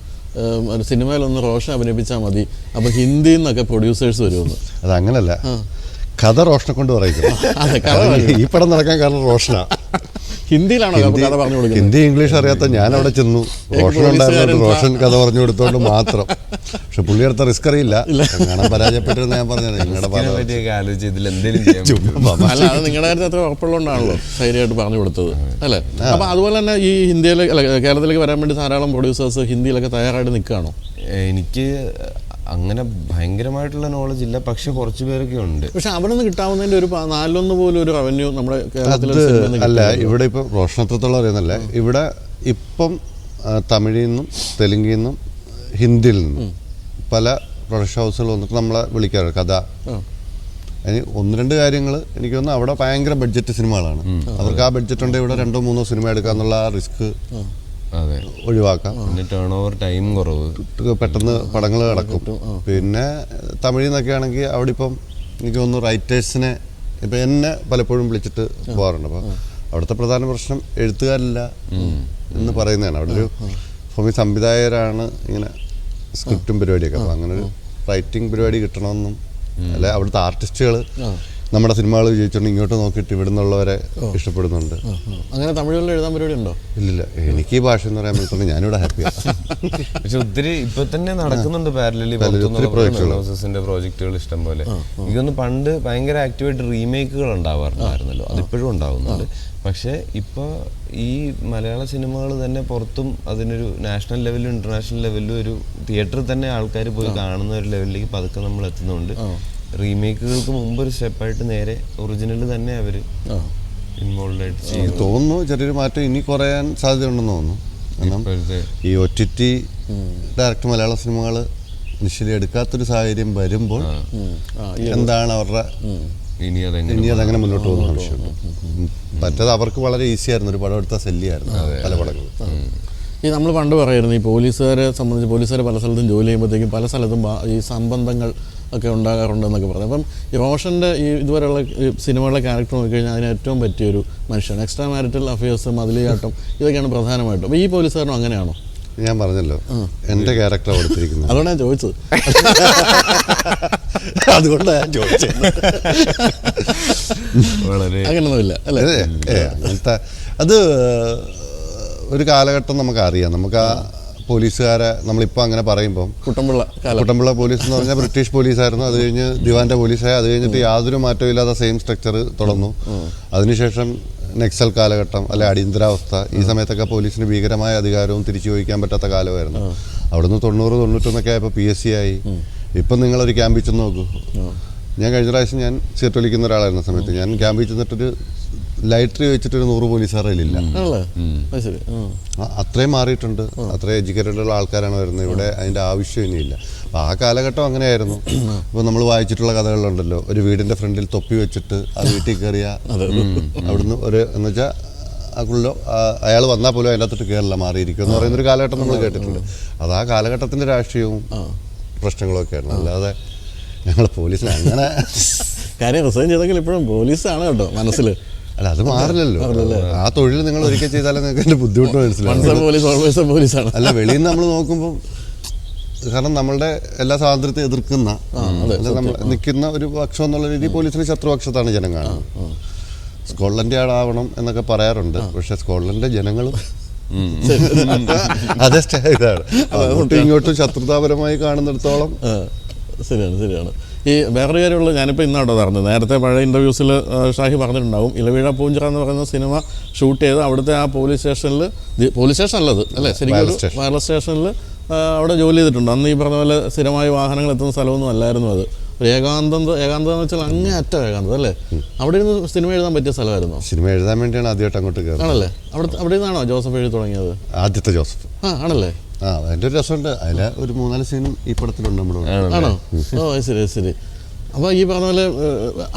ഒരു സിനിമയിലൊന്ന് റോഷൻ അഭിനയിപ്പിച്ചാൽ മതി, അപ്പോൾ ഹിന്ദിയിൽ നിന്നൊക്കെ പ്രൊഡ്യൂസേഴ്സ് വരുമെന്ന്. അതങ്ങനല്ല, കഥ റോഷനെ കൊണ്ട് പറയിക്കും. ഈ പടം നടക്കാൻ കാരണം റോഷനാ. ഹിന്ദിയിലാണോ കഥ പറഞ്ഞു കൊടുക്കുന്നത്? ഹിന്ദി ഇംഗ്ലീഷ് അറിയാത്ത ഞാൻ അവിടെ ചെന്നു. റോഷൻ ഉണ്ടായിരുന്നു, റോഷൻ കഥ പറഞ്ഞു കൊടുത്തോണ്ട് മാത്രം. പക്ഷെ പുള്ളി എടുത്ത റിസ്ക് അറിയില്ല, കാണാൻ പരാജയപ്പെട്ടിരുന്ന ഞാൻ പറഞ്ഞത്. അല്ല, അത് നിങ്ങളുടെ കാര്യത്തിൽ അത്ര ഉറപ്പുള്ളതുകൊണ്ടാണല്ലോ ധൈര്യമായിട്ട് പറഞ്ഞു കൊടുത്തത് അല്ലേ? അപ്പൊ അതുപോലെ തന്നെ ഈ ഇന്ത്യയിലെ കേരളത്തിലേക്ക് വരാൻ വേണ്ടി ധാരാളം പ്രൊഡ്യൂസേഴ്സ് ഹിന്ദിയിലൊക്കെ തയ്യാറായിട്ട് നിൽക്കുകയാണോ? എനിക്ക് അങ്ങനെ ഭയങ്കരമായിട്ടുള്ള നോളജ് ഇല്ല, പക്ഷെ കുറച്ച് പേരൊക്കെ ഉണ്ട്. പക്ഷെ അവിടെ നിന്ന് കിട്ടാവുന്നതിന്റെ ഒരു 4-1 പോലും ഒരു റവന്യൂ നമ്മുടെ കേരളത്തിൽ അല്ല. ഇവിടെ ഇപ്പം റോഷനത്രത്തോളം അറിയുന്നല്ലേ, ഇവിടെ ഇപ്പം തമിഴിൽ നിന്നും തെലുങ്കിൽ നിന്നും ഹിന്ദിയിൽ നിന്നും പല പ്രൊഡക്ഷൻ ഹൗസുകൾ വന്നിട്ട് നമ്മളെ വിളിക്കാറ് കഥ. അതിന് 1-2 കാര്യങ്ങൾ എനിക്ക് തോന്നുന്നു അവിടെ ഭയങ്കര ബഡ്ജറ്റ് സിനിമകളാണ്. അവർക്ക് ആ ബഡ്ജറ്റ് ഉണ്ടെങ്കിൽ ഇവിടെ 2-3 സിനിമ എടുക്കാന്നുള്ള ആ റിസ്ക് ഒഴിവാക്കാം. പിന്നെ ടേൺ ഓവർ ടൈം കുറവ്, പെട്ടെന്ന് പടങ്ങൾ കിടക്കും. പിന്നെ തമിഴിൽ നിന്നൊക്കെ ആണെങ്കിൽ അവിടെ ഇപ്പം എനിക്ക് തോന്നുന്നു റൈറ്റേഴ്സിനെ ഇപ്പം എന്നെ പലപ്പോഴും വിളിച്ചിട്ട് പോകാറുണ്ട്. അപ്പോൾ അവിടുത്തെ പ്രധാന പ്രശ്നം എഴുത്തുകാരില്ല എന്ന് പറയുന്നതാണ്. അവിടെ ഒരു ഭൂമി സംവിധായകരാണ് ഇങ്ങനെ സ്ക്രിപ്റ്റും പരിപാടിയൊക്കെ. അപ്പോൾ അങ്ങനെ ഒരു റൈറ്റിംഗ് പരിപാടി കിട്ടണമെന്നും അല്ലെ അവിടുത്തെ ആർട്ടിസ്റ്റുകൾ നമ്മുടെ സിനിമകൾ വിജയിച്ചുകൊണ്ട് ഇങ്ങോട്ട് നോക്കിയിട്ട് ഇവിടെ നിന്നുള്ളവരെ ഇഷ്ടപ്പെടുന്നുണ്ട്. അങ്ങനെ തമിഴിൽ എഴുതാൻ പരിപാടി ഉണ്ടോ? ഇല്ലില്ല, എനിക്ക് ഈ ഭാഷ എന്ന് പറയാൻ പറ്റുന്നത് ഞാനിവിടെ ഹാപ്പിയാണ്. പക്ഷെ ഒത്തിരി ഇപ്പൊ തന്നെ നടക്കുന്നുണ്ട് പാരലലി പ്രോജക്റ്റുകൾ ഇഷ്ടം പോലെ. എനിക്കൊന്ന് പണ്ട് ഭയങ്കര ആക്റ്റീവായിട്ട് റീമേക്കുകൾ ഉണ്ടാവാറുണ്ടായിരുന്നല്ലോ, അതിപ്പോഴും ഉണ്ടാവുന്നുണ്ട്. പക്ഷെ ഇപ്പോൾ ഈ മലയാള സിനിമകൾ തന്നെ പുറത്തും അതിനൊരു നാഷണൽ ലെവലിലും ഇന്റർനാഷണൽ ലെവലിലും ഒരു തിയേറ്ററിൽ തന്നെ ആൾക്കാർ പോയി കാണുന്ന ഒരു ലെവലിലേക്ക് പതുക്കെ നമ്മൾ എത്തുന്നുണ്ട്. റീമേക്കുകൾക്ക് മുമ്പ് ഒരു സ്റ്റെപ്പായിട്ട് നേരെ ഒറിജിനൽ തന്നെ അവർ ഇൻവോൾവ് ആയിട്ട് ചെയ്യും തോന്നുന്നു. ചെറിയൊരു മാറ്റം ഇനി കുറയാൻ സാധ്യതയുണ്ടെന്ന് തോന്നുന്നു. കാരണം ഈ OTT ഡയറക്റ്റ് മലയാള സിനിമകൾ ഇനിഷ്യലി എടുക്കാത്തൊരു സാഹചര്യം വരുമ്പോൾ എന്താണ് അവരുടെ ഇനി അതങ്ങനെ മുന്നോട്ട് പോകുന്ന ആവശ്യമുണ്ട്. മറ്റേത് അവർക്ക് വളരെ ഈസി ആയിരുന്നു, ഒരു പടം എടുത്താൽ സെല്ലിയായിരുന്നു പല പടങ്ങളും. ഈ നമ്മൾ പണ്ട് പറയായിരുന്നു ഈ പോലീസുകാരെ സംബന്ധിച്ച്, പോലീസുകാർ പല സ്ഥലത്തും ജോലി ചെയ്യുമ്പോഴത്തേക്കും പല സ്ഥലത്തും ഈ സംബന്ധങ്ങൾ ഒക്കെ ഉണ്ടാകാറുണ്ടെന്നൊക്കെ പറഞ്ഞു. അപ്പം ഈ റോഷൻ്റെ ഈ ഇതുവരെയുള്ള സിനിമകളിലെ ക്യാരക്ടർ നോക്കിക്കഴിഞ്ഞാൽ അതിന് ഏറ്റവും പറ്റിയൊരു മനുഷ്യനാണ്. എക്സ്ട്രാ മാരിറ്റൽ അഫയേഴ്സ്, മതിലിയാട്ടം, ഇതൊക്കെയാണ് പ്രധാനമായിട്ടും. അപ്പോൾ ഈ പോലീസുകാരനും അങ്ങനെയാണോ? ഞാൻ പറഞ്ഞല്ലോ എൻ്റെ ക്യാരക്ടർ കൊടുത്തിരിക്കുന്നത്, അതുകൊണ്ടാണ് ഞാൻ ചോദിച്ചത്. അതുകൊണ്ടാണ് ഞാൻ ചോദിച്ചത്. അങ്ങനെയൊന്നുമില്ല അല്ലേ? അങ്ങനത്തെ അത് ഒരു കാലഘട്ടം നമുക്കറിയാം. നമുക്ക് ആ പോലീസുകാരെ നമ്മളിപ്പോൾ അങ്ങനെ പറയുമ്പം കുട്ടമ്പിള്ള പോലീസ് എന്ന് പറഞ്ഞാൽ ബ്രിട്ടീഷ് പോലീസായിരുന്നു. അത് കഴിഞ്ഞ് ദിവാന്റെ പോലീസായി. അത് കഴിഞ്ഞിട്ട് യാതൊരു മാറ്റവും ഇല്ലാതെ സെയിം സ്ട്രക്ചർ തുടർന്നു. അതിനുശേഷം നക്സൽ കാലഘട്ടം അല്ലെ അടിയന്തരാവസ്ഥ, ഈ സമയത്തൊക്കെ പോലീസിന് ഭീകരമായ അധികാരവും തിരിച്ചു ചോദിക്കാൻ പറ്റാത്ത കാലമായിരുന്നു. അവിടുന്ന് 90-91 ആയപ്പോൾ PSC ആയി. ഇപ്പം നിങ്ങളൊരു ക്യാമ്പിൽ ചെന്ന് നോക്കൂ. ഞാൻ കഴിഞ്ഞ പ്രാവശ്യം ഞാൻ സിഗരറ്റ് വലിക്കുന്ന ഒരാളായിരുന്ന സമയത്ത് ഞാൻ ക്യാമ്പിൽ ചെന്നിട്ടൊരു ലൈറ്ററി വെച്ചിട്ടൊരു 100 പോലീസുകാരില്ല. അത്രയും മാറിയിട്ടുണ്ട്. അത്രയും എഡ്യൂക്കേറ്റഡ് ഉള്ള ആൾക്കാരാണ് വരുന്നത് ഇവിടെ. അതിൻ്റെ ആവശ്യം ഇനിയില്ല. അപ്പോൾ ആ കാലഘട്ടം അങ്ങനെയായിരുന്നു. ഇപ്പോൾ നമ്മൾ വായിച്ചിട്ടുള്ള കഥകളുണ്ടല്ലോ, ഒരു വീടിൻ്റെ ഫ്രണ്ടിൽ തൊപ്പി വെച്ചിട്ട് ആ വീട്ടിൽ കയറിയ അവിടുന്ന് ഒരു എന്ന് വെച്ചാൽ അയാൾ വന്നാൽ പോലും അതിൻ്റെ അകത്തോട്ട് കയറില്ല, മാറിയിരിക്കും എന്ന് പറയുന്നൊരു കാലഘട്ടം നമ്മൾ കേട്ടിട്ടുണ്ട്. അത് ആ കാലഘട്ടത്തിൻ്റെ രാഷ്ട്രീയവും പ്രശ്നങ്ങളൊക്കെയാണ്. അല്ലാതെ ഞങ്ങൾ പോലീസിനെ അങ്ങനെ കാര്യം റിസൈൻ ചെയ്തെങ്കിൽ ഇപ്പോഴും പോലീസാണ് കേട്ടോ മനസ്സിൽ. അല്ല, അത് മാറില്ലല്ലോ. ആ തൊഴിൽ നിങ്ങൾ ഒരിക്കൽ ചെയ്താലേ നിങ്ങൾക്ക് അതിൻ്റെ ബുദ്ധിമുട്ട് മനസ്സിലാവും. അല്ല, വെളിയിൽ നിന്ന് നമ്മൾ നോക്കുമ്പോൾ, കാരണം നമ്മളുടെ എല്ലാ സ്വാതന്ത്ര്യത്തെ എതിർക്കുന്ന നമ്മൾ നിൽക്കുന്ന ഒരു പക്ഷം എന്നുള്ള രീതിയിൽ പോലീസിന് ശത്രുപക്ഷത്താണ് ജനം കാണുന്നത്. സ്കോട്ട്ലൻഡ് ആളാവണം എന്നൊക്കെ പറയാറുണ്ട്. പക്ഷെ സ്കോട്ട്ലൻഡിലെ ജനങ്ങളും അതേ ഇതാണ്. അങ്ങോട്ടും ഇങ്ങോട്ടും ശത്രുതാപരമായി കാണുന്നിടത്തോളം ശരിയാണ്. ഈ വേറൊരു കാര്യമുള്ള, ഞാനിപ്പോൾ ഇന്നാട്ടോ പറഞ്ഞത്, നേരത്തെ പഴയ ഇൻ്റർവ്യൂസിൽ ഷാഹി പറഞ്ഞിട്ടുണ്ടാവും, ഇലവീഴ പൂഞ്ചിറ എന്ന് പറയുന്ന സിനിമ ഷൂട്ട് ചെയ്ത് അവിടുത്തെ ആ പോലീസ് സ്റ്റേഷൻ അല്ലത് അല്ലേ, ശരിക്കും വയർലെസ് സ്റ്റേഷനിൽ അവിടെ ജോലി ചെയ്തിട്ടുണ്ട്. അന്ന് ഈ പറഞ്ഞ പോലെ സ്ഥിരമായി വാഹനങ്ങൾ എത്തുന്ന സ്ഥലമൊന്നും അല്ലായിരുന്നു അത്. ഒരു ഏകാന്തം എന്ന് വെച്ചാൽ അങ്ങേയറ്റം ഏകാന്തം അല്ലേ. അവിടെ ഇരുന്ന് സിനിമ എഴുതാൻ പറ്റിയ സ്ഥലമായിരുന്നു. സിനിമ എഴുതാൻ വേണ്ടിയാണ് ആദ്യമായിട്ട് അങ്ങോട്ട് കയറുന്നത്. ആണല്ലേ? അവിടെ നിന്നാണോ ജോസഫ് എഴുതി തുടങ്ങിയത്? ആദ്യത്തെ ജോസഫ്. ആണല്ലേ? അതിൻ്റെ ഒരു രസമുണ്ട്. അതിൽ ഒരു 3-4 സീനും ഈ പടത്തിലുണ്ട് നമ്മുടെ. ആണോ? ശരി. അപ്പോൾ ഈ പറഞ്ഞ പോലെ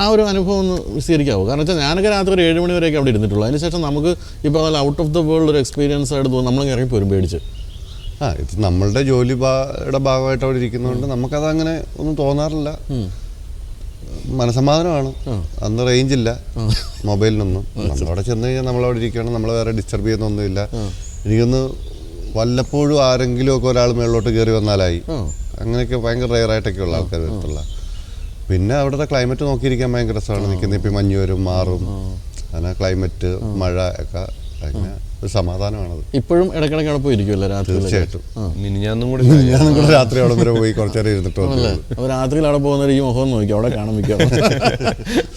ആ ഒരു അനുഭവം ഒന്ന് വിശദീകരിക്കാമോ? കാരണം വെച്ചാൽ ഞാനൊക്കെ രാത്രി ഒരു 7 മണി വരെയൊക്കെ അവിടെ ഇരുന്നിട്ടുള്ളൂ. അതിനുശേഷം നമുക്ക് ഈ പറഞ്ഞ പോലെ ഔട്ട് ഓഫ് ദ വേൾഡ് ഒരു എക്സ്പീരിയൻസ് ആയിട്ട് തോന്നും. നമ്മൾ ഇറങ്ങിപ്പോരും പേടിച്ച്. ഇത് നമ്മളുടെ ജോലിയുടെ ഭാഗമായിട്ട് അവിടെ ഇരിക്കുന്നതുകൊണ്ട് നമുക്കതങ്ങനെ ഒന്നും തോന്നാറില്ല. മനസമാധാനമാണ്. അന്ന് റേഞ്ചില്ല മൊബൈലിനൊന്നും. നമ്മളവിടെ ചെന്ന് കഴിഞ്ഞാൽ നമ്മളവിടെ ഇരിക്കുകയാണ്, നമ്മളെ വേറെ ഡിസ്റ്റർബ് ചെയ്യുന്നൊന്നുമില്ല. എനിക്കൊന്ന് വല്ലപ്പോഴും ആരെങ്കിലും ഒക്കെ ഒരാൾ മേളിലോട്ട് കയറി വന്നാലായി. അങ്ങനെയൊക്കെ ഭയങ്കര റെയറായിട്ടൊക്കെ ഉള്ള ആൾക്കാർ വരത്തുള്ള. പിന്നെ അവിടുത്തെ ക്ലൈമറ്റ് നോക്കിയിരിക്കാൻ ഭയങ്കര രസമാണ്. നിൽക്കുന്ന ഇപ്പം മഞ്ഞ് വരും, മാറും. അങ്ങനെ ക്ലൈമറ്റ്, മഴ ഒക്കെ അങ്ങനെ ഒരു സമാധാനമാണത്. ഇപ്പോഴും ഇടയ്ക്കിടയ്ക്ക് അവിടെ പോയിരിക്കുമല്ലോ രാത്രി? തീർച്ചയായിട്ടും. മിനിഞ്ഞാന്നും കൂടെ രാത്രി അവിടെ വരെ പോയി കുറച്ചേരം ഇരുന്നിട്ട് അപ്പോൾ രാത്രിയിൽ അവിടെ പോകുന്നവർ ഈ മുഖം നോക്കി അവിടെ കാണാൻ മിക്കാം.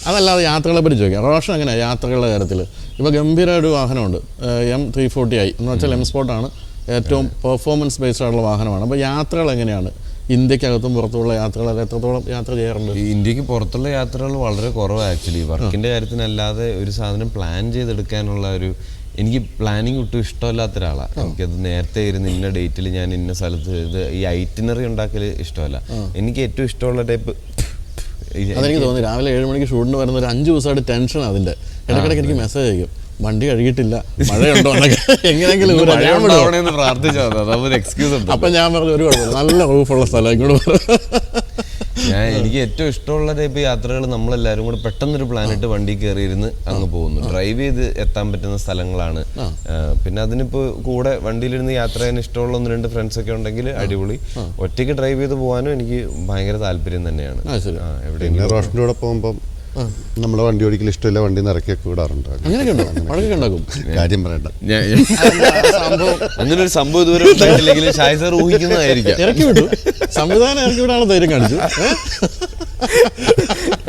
അതല്ലാതെ യാത്രകളെ പറ്റി ചോദിക്കാം. റോഷൻ എങ്ങനെയാണ് യാത്രകളുടെ കാര്യത്തിൽ? ഇപ്പോൾ ഗംഭീര ഒരു വാഹനമുണ്ട്, M340i എന്ന് വെച്ചാൽ M സ്പോർട്ടാണ്. ഏറ്റവും പെർഫോമൻസ് ബേസ്ഡ് ആയിട്ടുള്ള വാഹനമാണ്. അപ്പോൾ യാത്രകൾ എങ്ങനെയാണ്? ഇന്ത്യക്കകത്തും പുറത്തുള്ള യാത്രകൾ എത്രത്തോളം യാത്ര ചെയ്യാറുണ്ട്? ഇന്ത്യക്ക് പുറത്തുള്ള യാത്രകൾ വളരെ കുറവാണ് ആക്ച്വലി. വർക്കിൻ്റെ കാര്യത്തിനല്ലാതെ ഒരു സാധനം പ്ലാൻ ചെയ്തെടുക്കാനുള്ള എനിക്ക് പ്ലാനിങ് ഒട്ടും ഇഷ്ടമല്ലാത്ത ഒരാളാണ്. എനിക്കത് നേരത്തെ ഇരുന്ന് ഇന്ന ഡേറ്റിൽ ഞാൻ ഇന്ന സ്ഥലത്ത് ഈ ഐറ്റിനറി ഉണ്ടാക്കൽ ഇഷ്ടമല്ല. എനിക്ക് ഏറ്റവും ഇഷ്ടമുള്ള ടൈപ്പ് അതെനിക്ക് തോന്നി. രാവിലെ 7 മണിക്ക് ഷൂട്ടിന് വരുന്ന ഒരു 5 ദിവസമായിട്ട് ടെൻഷൻ. അതിൻ്റെ ഇടയ്ക്കിടയ്ക്ക് എനിക്ക് മെസ്സേജ് അയക്കും, വണ്ടി കഴുകിയിട്ടില്ല, മഴയുണ്ടോ എന്നൊക്കെ. എങ്ങനെയെങ്കിലും അപ്പം ഞാൻ പറഞ്ഞു ഒരു കുഴപ്പമില്ല, നല്ല റൂഫുള്ള സ്ഥലം ഇങ്ങോട്ട്. എനിക്ക് ഏറ്റവും ഇഷ്ടമുള്ള ടൈപ്പ് യാത്രകൾ നമ്മളെല്ലാവരും കൂടെ പെട്ടെന്നൊരു പ്ലാനിട്ട് വണ്ടി കയറിയിരുന്ന് അങ്ങ് പോകുന്നു. ഡ്രൈവ് ചെയ്ത് എത്താൻ പറ്റുന്ന സ്ഥലങ്ങളാണ്. പിന്നെ അതിനിപ്പോൾ കൂടെ വണ്ടിയിലിരുന്ന് യാത്ര ചെയ്യാൻ ഇഷ്ടമുള്ള 1-2 ഫ്രണ്ട്സ് ഒക്കെ ഉണ്ടെങ്കിൽ അടിപൊളി. ഒറ്റയ്ക്ക് ഡ്രൈവ് ചെയ്ത് പോകാനും എനിക്ക് ഭയങ്കര താല്പര്യം തന്നെയാണ്. എവിടെയെങ്കിലും റോഷൻ്റെ കൂടെ പോകുമ്പോൾ നമ്മുടെ വണ്ടി ഓടിക്കൽ ഇഷ്ടമില്ല, വണ്ടി നിറക്കിയൊക്കെ വിടാറുണ്ട്. കാര്യം പറയണ്ട, അങ്ങനെ ഒരു സംഭവം ഇതുവരെ ഉണ്ടായിട്ടില്ലെങ്കിൽ ഷായ് സാർ ഊഹിക്കുന്നതായിരിക്കും. ഇറക്കി വിട്ടു, സംവിധാനം ഇറക്കി വിടാനുള്ള ധൈര്യം കാണിച്ചു.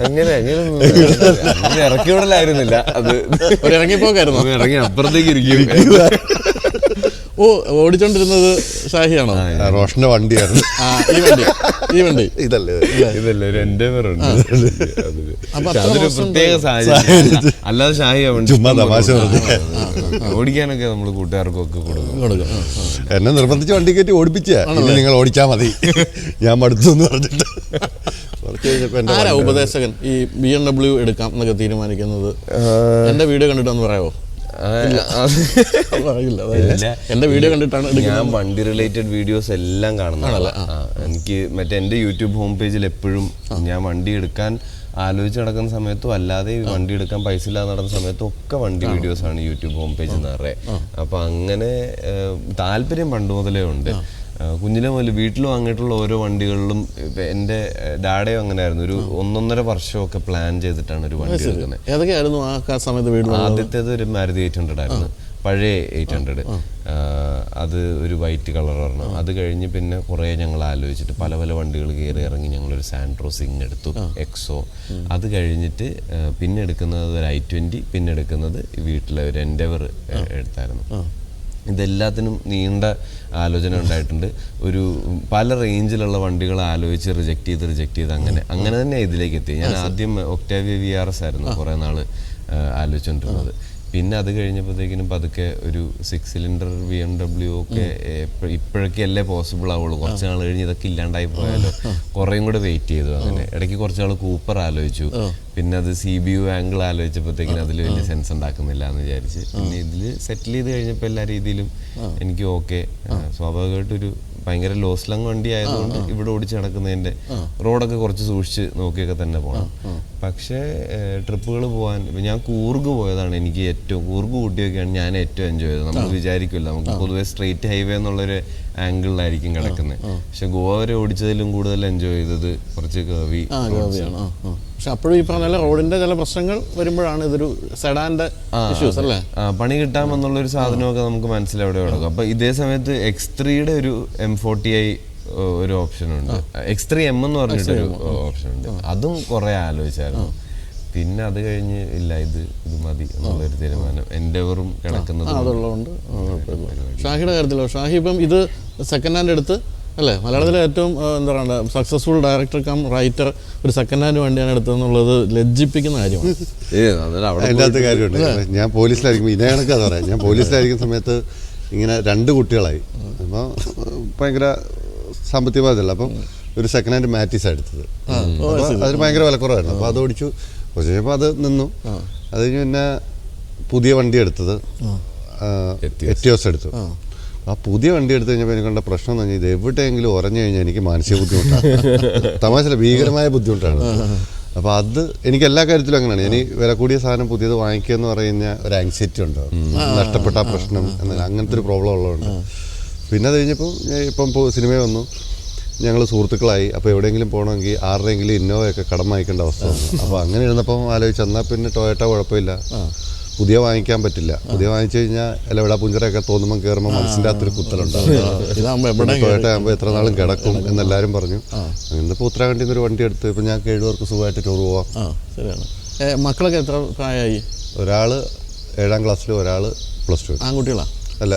അങ്ങനെ ഇറക്കി വിടലായിരുന്നില്ല, അത് ഇറങ്ങിപ്പോക്കായിരുന്നു. ഇറങ്ങി അപ്പുറത്തേക്ക് ഇരിക്കും. ഓടിച്ചോണ്ടിരുന്നത് ഷാഹിയാണോ? റോഷന്റെ വണ്ടിയായിരുന്നു ഈ വണ്ടി. ഇതല്ലേ ഒരു എൻഡേവർ ഉണ്ട്. അതൊരു പ്രത്യേക സാഹചര്യം. അല്ലാതെ ഷാഹിയാ വണ്ടി ഓടിക്കാനൊക്കെ നമ്മൾ കൂട്ടുകാർക്കും ഒക്കെ കൊടുക്കും. എന്നെ നിർബന്ധിച്ച് വണ്ടി കയറ്റി ഓടിപ്പിച്ച നിങ്ങൾ ഓടിച്ചാ മതി, ഞാൻ മടുത്തു എന്ന് പറഞ്ഞിട്ട്. ആരാ ഉപദേശകൻ ഈ BMW എടുക്കാം എന്നൊക്കെ തീരുമാനിക്കുന്നത്? എന്റെ വീഡിയോ കണ്ടിട്ടൊന്ന് പറയാമോ? എന്റെ വീഡിയോ കണ്ടിട്ടാണ് ഞാൻ വണ്ടി റിലേറ്റഡ് വീഡിയോസ് എല്ലാം കാണുന്നതല്ല. എനിക്ക് എന്റെ യൂട്യൂബ് ഹോം പേജിൽ എപ്പോഴും ഞാൻ വണ്ടി എടുക്കാൻ ആലോചിച്ച് നടക്കുന്ന സമയത്തും അല്ലാതെ വണ്ടി എടുക്കാൻ പൈസ ഇല്ലാതെ നടന്ന സമയത്തും ഒക്കെ വണ്ടി വീഡിയോസ് ആണ് യൂട്യൂബ് ഹോം പേജിൽ നിറയെ. അപ്പൊ അങ്ങനെ താല്പര്യം പണ്ട് മുതലേ ഉണ്ട്. കുഞ്ഞിലെ മുതൽ വീട്ടിൽ വാങ്ങിയിട്ടുള്ള ഓരോ വണ്ടികളിലും എൻ്റെ ഡാഡയും അങ്ങനെയായിരുന്നു. ഒരു 1.5 വർഷമൊക്കെ പ്ലാൻ ചെയ്തിട്ടാണ് ഒരു വണ്ടി എടുക്കുന്നത്. ആദ്യത്തേത് ഒരു മാരുതി 800 ആയിരുന്നു, പഴയ 800. അത് ഒരു വൈറ്റ് കളർ പറഞ്ഞു. അത് കഴിഞ്ഞ് പിന്നെ കുറേ ഞങ്ങൾ ആലോചിച്ചിട്ട് പല പല വണ്ടികൾ കയറി ഇറങ്ങി ഞങ്ങളൊരു സാൻഡ്രോ സിങ് എടുത്തു, എക്സോ. അത് കഴിഞ്ഞിട്ട് പിന്നെ എടുക്കുന്നത് ഒരു i20, പിന്നെ എടുക്കുന്നത് വീട്ടിലെ ഒരു എൻഡെവർ എടുത്തായിരുന്നു. ഇതെല്ലാത്തിനും നീണ്ട ആലോചന ഉണ്ടായിട്ടുണ്ട്. ഒരു പല റേഞ്ചിലുള്ള വണ്ടികൾ ആലോചിച്ച് റിജക്റ്റ് ചെയ്ത് അങ്ങനെ തന്നെ ഇതിലേക്ക് എത്തി. ഞാൻ ആദ്യം ഒക്ടാവിയ VRS ആയിരുന്നു കുറേ നാൾ ആലോചിച്ചുകൊണ്ടിരുന്നത്. പിന്നെ അത് കഴിഞ്ഞപ്പോഴത്തേക്കിനും പതുക്കെ ഒരു 6 സിലിണ്ടർ BMW ഒക്കെ ഇപ്പോഴൊക്കെ അല്ലേ പോസിബിൾ ആവുള്ളൂ. കുറച്ച് നാൾ കഴിഞ്ഞ് ഇതൊക്കെ ഇല്ലാണ്ടായി പോയാലോ, കുറേയും കൂടെ വെയിറ്റ് ചെയ്തു. അങ്ങനെ ഇടയ്ക്ക് കുറച്ച് നാൾ കൂപ്പർ ആലോചിച്ചു. പിന്നെ അത് CBU ആംഗിൾ ആലോചിച്ചപ്പോഴത്തേക്കിനും അതിൽ വലിയ സെൻസ് ഉണ്ടാക്കുന്നില്ല എന്ന് വിചാരിച്ച് പിന്നെ ഇതിൽ സെറ്റിൽ ചെയ്ത് കഴിഞ്ഞപ്പോൾ എല്ലാ രീതിയിലും എനിക്ക് ഓക്കെ. സ്വാഭാവികമായിട്ടൊരു ഭയങ്കര ലോസ്ലങ് വണ്ടി ആയതുകൊണ്ട് ഇവിടെ ഓടിച്ച് നടക്കുന്നതിൻ്റെ റോഡൊക്കെ കുറച്ച് സൂക്ഷിച്ച് നോക്കിയൊക്കെ തന്നെ പോകണം. പക്ഷേ ട്രിപ്പുകൾ പോകാൻ ഇപ്പം ഞാൻ കൂർഗ് പോയതാണ് എനിക്ക് കൂർഗ് ഊട്ടിയൊക്കെയാണ് ഞാൻ ഏറ്റവും എൻജോയ് ചെയ്തത്. നമുക്ക് വിചാരിക്കില്ല, നമുക്ക് പൊതുവെ സ്ട്രെയിറ്റ് ഹൈവേ എന്നുള്ളൊരു ആംഗിളിലായിരിക്കും കിടക്കുന്നത്. പക്ഷെ ഗോവ വരെ ഓടിച്ചതിലും കൂടുതൽ എൻജോയ് ചെയ്തത് കുറച്ച് കർവി. പക്ഷെ അപ്പോഴും ഈ പറഞ്ഞ റോഡിന്റെ ചില പ്രശ്നങ്ങൾ വരുമ്പോഴാണ് ഇതൊരു സെഡാന്റെ ഇഷ്യൂസ് അല്ലേ. പണി കിട്ടാമെന്നുള്ളൊരു സാധനമൊക്കെ നമുക്ക് മനസ്സിലവിടെ കിടക്കും. അപ്പൊ ഇതേ സമയത്ത് X3യുടെ ഒരു M40i ഒരു ഓപ്ഷൻ ഉണ്ട്, X3M എന്ന് പറഞ്ഞിട്ടൊരു ഓപ്ഷൻ ഉണ്ട്. അതും കുറെ ആലോചിച്ചായിരുന്നു. പിന്നെ അത് കഴിഞ്ഞ് ഇല്ല, ഇത് മതി എന്നുള്ളൊരു തീരുമാനം. എൻഡെവറും കിടക്കുന്നത് അതുള്ളതുകൊണ്ട് ഷാഹിയുടെ കാര്യത്തിലോ, ഷാഹി ഇപ്പം ഇത് സെക്കൻഡ് ഹാൻഡ് എടുത്ത് അല്ലേ, മലയാളത്തിലെ ഏറ്റവും എന്താ പറയുക സക്സസ്ഫുൾ ഡയറക്ടർ കം റൈറ്റർ ഒരു സെക്കൻഡ് ഹാൻഡ് വണ്ടിയാണ് എടുത്തതെന്നുള്ളത് ലജ്ജിപ്പിക്കുന്ന കാര്യമാണ്. അതിൻ്റെ കാര്യമുണ്ട്. ഞാൻ പോലീസിലായിരിക്കും ഇതേ കണക്കാന്ന് പറയാം. ഞാൻ പോലീസിലായിരിക്കുന്ന സമയത്ത് ഇങ്ങനെ 2 കുട്ടികളായി. അപ്പോൾ ഭയങ്കര സാമ്പത്തിക ബാധ്യതല്ല. അപ്പം ഒരു സെക്കൻഡ് ഹാൻഡ് മാറ്റീസാണ് എടുത്തത്. അതിന് ഭയങ്കര വിലക്കുറവായിരുന്നു. അപ്പോൾ അത് ഓടിച്ചു. കുറച്ച് കഴിഞ്ഞപ്പോൾ അത് നിന്നു. അത് കഴിഞ്ഞ് പിന്നെ പുതിയ വണ്ടി എടുത്തത് എറ്റിയോസ് എടുത്തു. ആ പുതിയ വണ്ടി എടുത്തു കഴിഞ്ഞപ്പോൾ എനിക്ക് കണ്ട പ്രശ്നം എന്ന് പറഞ്ഞാൽ ഇത് എവിടെയെങ്കിലും ഉറഞ്ഞു കഴിഞ്ഞാൽ എനിക്ക് മാനസിക ബുദ്ധിമുട്ടാണ്. തമാശല്ല, ഭീകരമായ ബുദ്ധിമുട്ടാണ്. അപ്പോൾ അത് എനിക്ക് എല്ലാ കാര്യത്തിലും അങ്ങനെയാണ്. ഇനി വില കൂടിയ സാധനം പുതിയത് വാങ്ങിക്കുക എന്ന് പറയുന്ന ഒരു ആങ്സൈറ്റി ഉണ്ടാവും, നഷ്ടപ്പെട്ട പ്രശ്നം എന്നല്ല, അങ്ങനത്തെ ഒരു പ്രോബ്ലം ഉള്ളതുകൊണ്ട്. പിന്നെ അത് കഴിഞ്ഞപ്പോൾ ഇപ്പം സിനിമ വന്നു, ഞങ്ങൾ സുഹൃത്തുക്കളായി. അപ്പോൾ എവിടെയെങ്കിലും പോകണമെങ്കിൽ ആരുടെയെങ്കിലും ഇന്നോവയൊക്കെ കടം വാങ്ങിക്കേണ്ട അവസ്ഥ വന്നു. അപ്പോൾ അങ്ങനെ ഇരുന്നപ്പം ആലോചിച്ച് എന്നാൽ പിന്നെ ടൊയോട്ട കുഴപ്പമില്ല, പുതിയ വാങ്ങിക്കാൻ പറ്റില്ല. പുതിയ വാങ്ങിച്ചു കഴിഞ്ഞാൽ എവിടെ പുഞ്ചറയൊക്കെ തോന്നുമ്പോൾ കയറുമ്പോൾ മനസ്സിൻ്റെ അകത്തൊരു കുത്തലുണ്ടാവും. ടൊയോട്ട ആകുമ്പോൾ എത്ര നാളും കിടക്കും എന്നെല്ലാവരും പറഞ്ഞു. ഇന്നിപ്പോൾ ഉത്തരാഖണ്ഡിൽ നിന്ന് ഒരു വണ്ടി എടുത്ത് ഇപ്പം ഞാൻ 7 പേർക്ക് സുഖമായിട്ട് ടൂർ പോവാം. ശരിയാണ്. മക്കളൊക്കെ എത്ര പ്രായമായി? ഒരാൾ 7ാം ക്ലാസ്സിലും ഒരാൾ +2. ആൺകുട്ടികളാണ്? അല്ല,